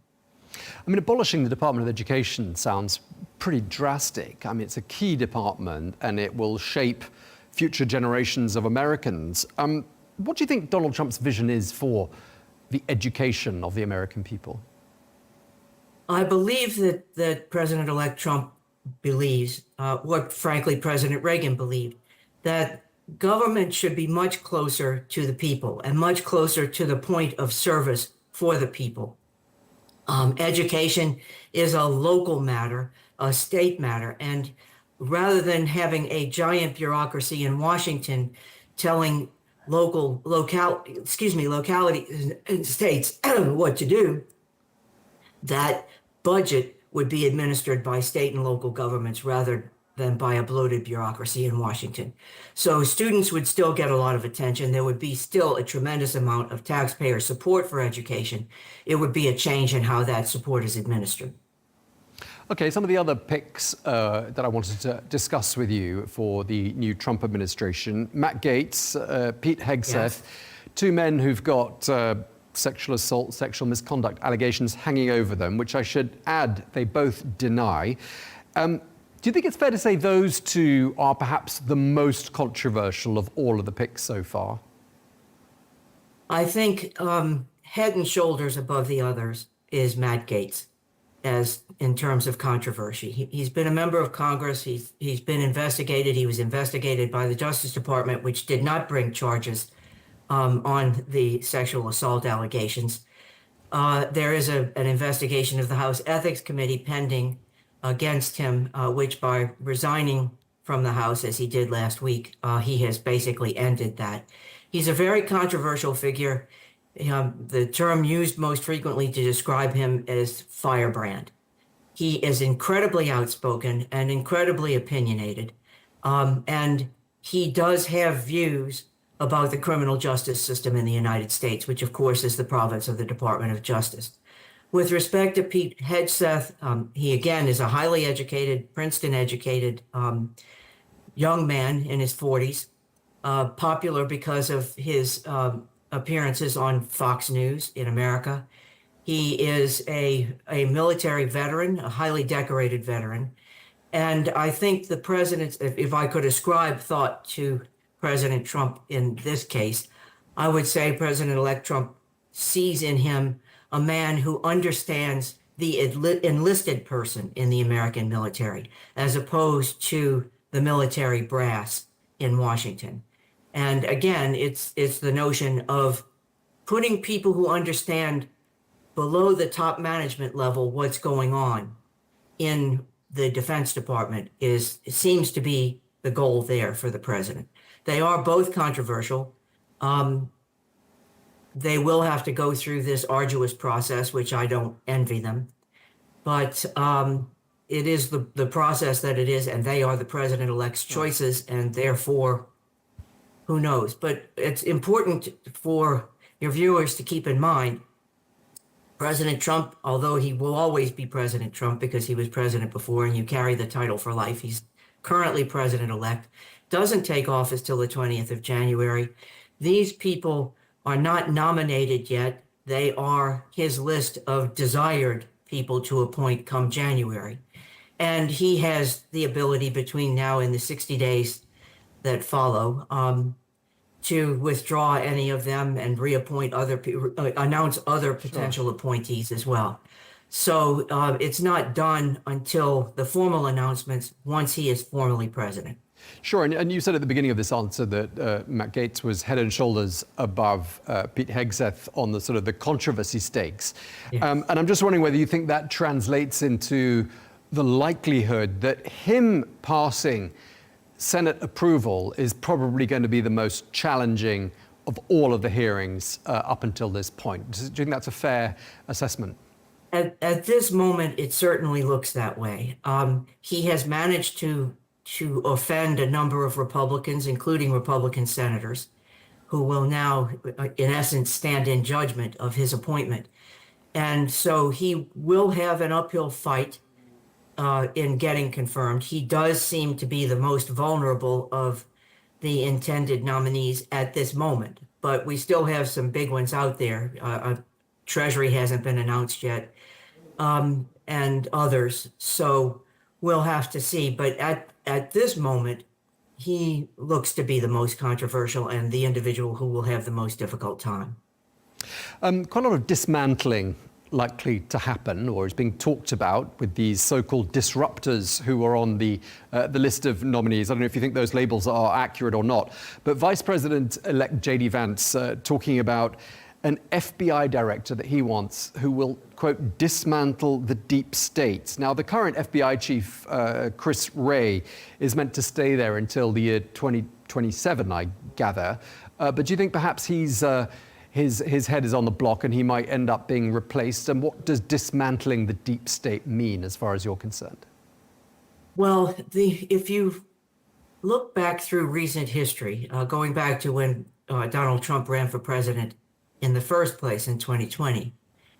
I mean, abolishing the Department of Education sounds pretty drastic. I mean, it's a key department and it will shape future generations of Americans. What do you think Donald Trump's vision is for the education of the American people? I believe that President-elect Trump believes, what frankly President Reagan believed, that government should be much closer to the people and much closer to the point of service for the people. Education is a local matter, a state matter, and rather than having a giant bureaucracy in Washington telling localities and states what to do, that budget would be administered by state and local governments rather than by a bloated bureaucracy in Washington. So students would still get a lot of attention. There would be still a tremendous amount of taxpayer support for education. It would be a change in how that support is administered. Okay, some of the other picks that I wanted to discuss with you for the new Trump administration: Matt Gaetz, Pete Hegseth, yes. Two men who've got sexual assault, sexual misconduct allegations hanging over them, which I should add they both deny. Do you think it's fair to say those two are perhaps the most controversial of all of the picks so far? I think head and shoulders above the others is Matt Gaetz, as in terms of controversy. He's been a member of Congress. He's been investigated. He was investigated by the Justice Department, which did not bring charges on the sexual assault allegations. There is an investigation of the House Ethics Committee pending against him, which by resigning from the House, as he did last week, he has basically ended that. He's a very controversial figure. The term used most frequently to describe him is firebrand. He is incredibly outspoken and incredibly opinionated. And he does have views about the criminal justice system in the United States, which of course is the province of the Department of Justice. With respect to Pete Hegseth, he again is a highly educated, Princeton-educated young man in his 40s, popular because of his appearances on Fox News in America. He is a military veteran, a highly decorated veteran. And I think the president, if I could ascribe thought to President Trump in this case, I would say President-elect Trump sees in him a man who understands the enlisted person in the American military, as opposed to the military brass in Washington. And again, it's the notion of putting people who understand below the top management level what's going on in the Defense Department seems to be the goal there for the president. They are both controversial. They will have to go through this arduous process, which I don't envy them. But it is the process that it is, and they are the president-elect's choices, and therefore, who knows? But it's important for your viewers to keep in mind, President Trump, although he will always be President Trump because he was president before and you carry the title for life, he's currently president-elect, doesn't take office till the 20th of January. These people are not nominated yet. They are his list of desired people to appoint come January. And he has the ability between now and the 60 days that follow to withdraw any of them and reappoint other people, announce other potential appointees as well. So it's not done until the formal announcements once he is formally president. Sure, and you said at the beginning of this answer that Matt Gaetz was head and shoulders above Pete Hegseth on the sort of the controversy stakes. Yes. And I'm just wondering whether you think that translates into the likelihood that him passing Senate approval is probably going to be the most challenging of all of the hearings up until this point. Do you think that's a fair assessment? At this moment, it certainly looks that way. He has managed to offend a number of Republicans, including Republican senators, who will now, in essence, stand in judgment of his appointment. And so he will have an uphill fight in getting confirmed. He does seem to be the most vulnerable of the intended nominees at this moment, but we still have some big ones out there. Treasury hasn't been announced yet, and others. So we'll have to see. But at this moment, he looks to be the most controversial and the individual who will have the most difficult time. Quite a lot of dismantling likely to happen, or is being talked about, with these so-called disruptors who are on the list of nominees. I don't know if you think those labels are accurate or not, but Vice President-elect J.D. Vance talking about an FBI director that he wants who will, quote, dismantle the deep state. Now, the current FBI chief, Chris Wray, is meant to stay there until the year 2027, I gather. But do you think perhaps his head is on the block and he might end up being replaced? And what does dismantling the deep state mean as far as you're concerned? Well, if you look back through recent history, going back to when Donald Trump ran for president in the first place in 2020,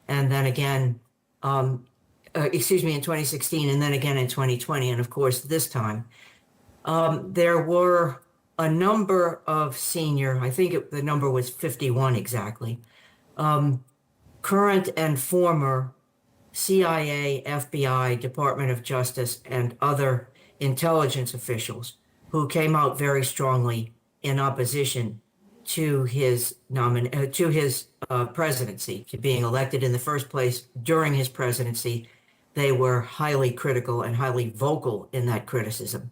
and then again, in 2016, and then again in 2020, and of course this time, there were a number of senior, I think the number was 51 exactly, current and former CIA, FBI, Department of Justice, and other intelligence officials who came out very strongly in opposition to his presidency, to being elected in the first place during his presidency. They were highly critical and highly vocal in that criticism.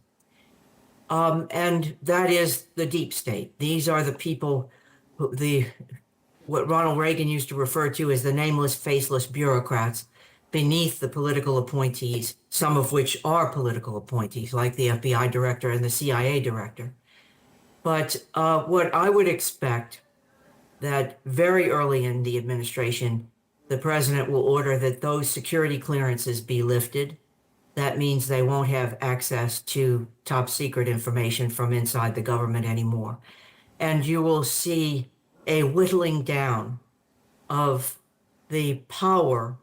And that is the deep state. These are the people, what Ronald Reagan used to refer to as the nameless, faceless bureaucrats beneath the political appointees, some of which are political appointees, like the FBI director and the CIA director. But what I would expect that very early in the administration, the president will order that those security clearances be lifted. That means they won't have access to top secret information from inside the government anymore. And you will see a whittling down of the power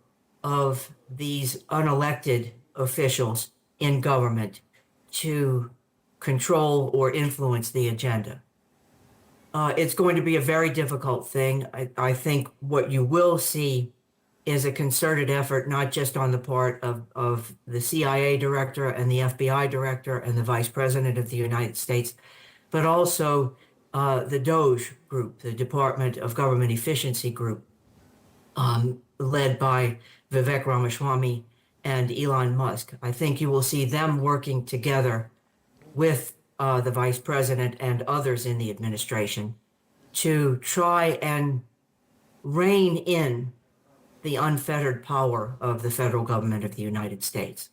of these unelected officials in government to control or influence the agenda. It's going to be a very difficult thing. I think what you will see is a concerted effort, not just on the part of the CIA director and the FBI director and the vice president of the United States, but also the DOGE group, the Department of Government Efficiency group, led by Vivek Ramaswamy and Elon Musk. I think you will see them working together with the vice president and others in the administration to try and rein in the unfettered power of the federal government of the United States.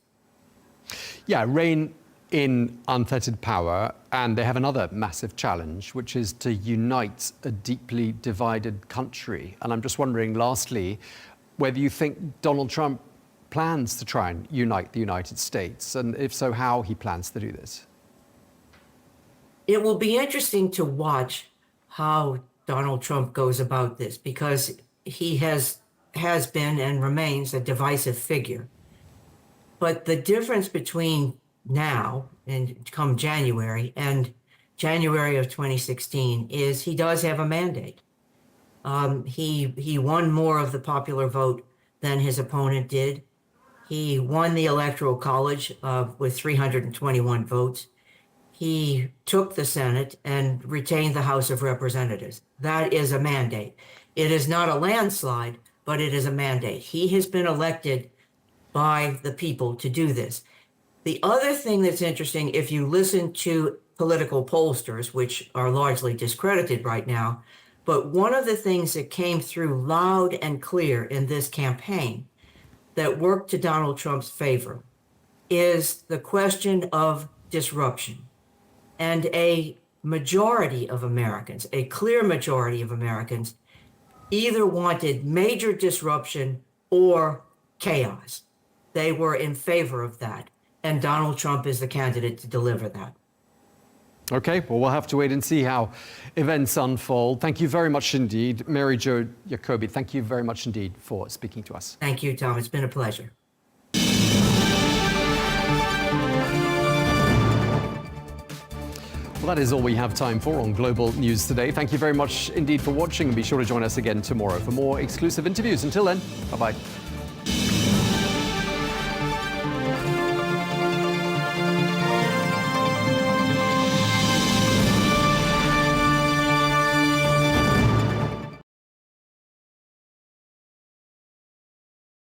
Yeah, rein in unfettered power, and they have another massive challenge, which is to unite a deeply divided country. And I'm just wondering, lastly, whether you think Donald Trump plans to try and unite the United States, and if so, how he plans to do this. It will be interesting to watch how Donald Trump goes about this, because he has been and remains a divisive figure. But the difference between now and come January and January of 2016 is he does have a mandate. He won more of the popular vote than his opponent did. He won the Electoral College with 321 votes. He took the Senate and retained the House of Representatives. That is a mandate. It is not a landslide, but it is a mandate. He has been elected by the people to do this. The other thing that's interesting, if you listen to political pollsters, which are largely discredited right now, but one of the things that came through loud and clear in this campaign that worked to Donald Trump's favor is the question of disruption. And a majority of Americans, a clear majority of Americans, either wanted major disruption or chaos. They were in favor of that. And Donald Trump is the candidate to deliver that. Okay, well, we'll have to wait and see how events unfold. Thank you very much indeed. Mary Jo Jacobi, thank you very much indeed for speaking to us. Thank you, Tom. It's been a pleasure. Well, that is all we have time for on Global News Today. Thank you very much indeed for watching, and be sure to join us again tomorrow for more exclusive interviews. Until then, bye-bye.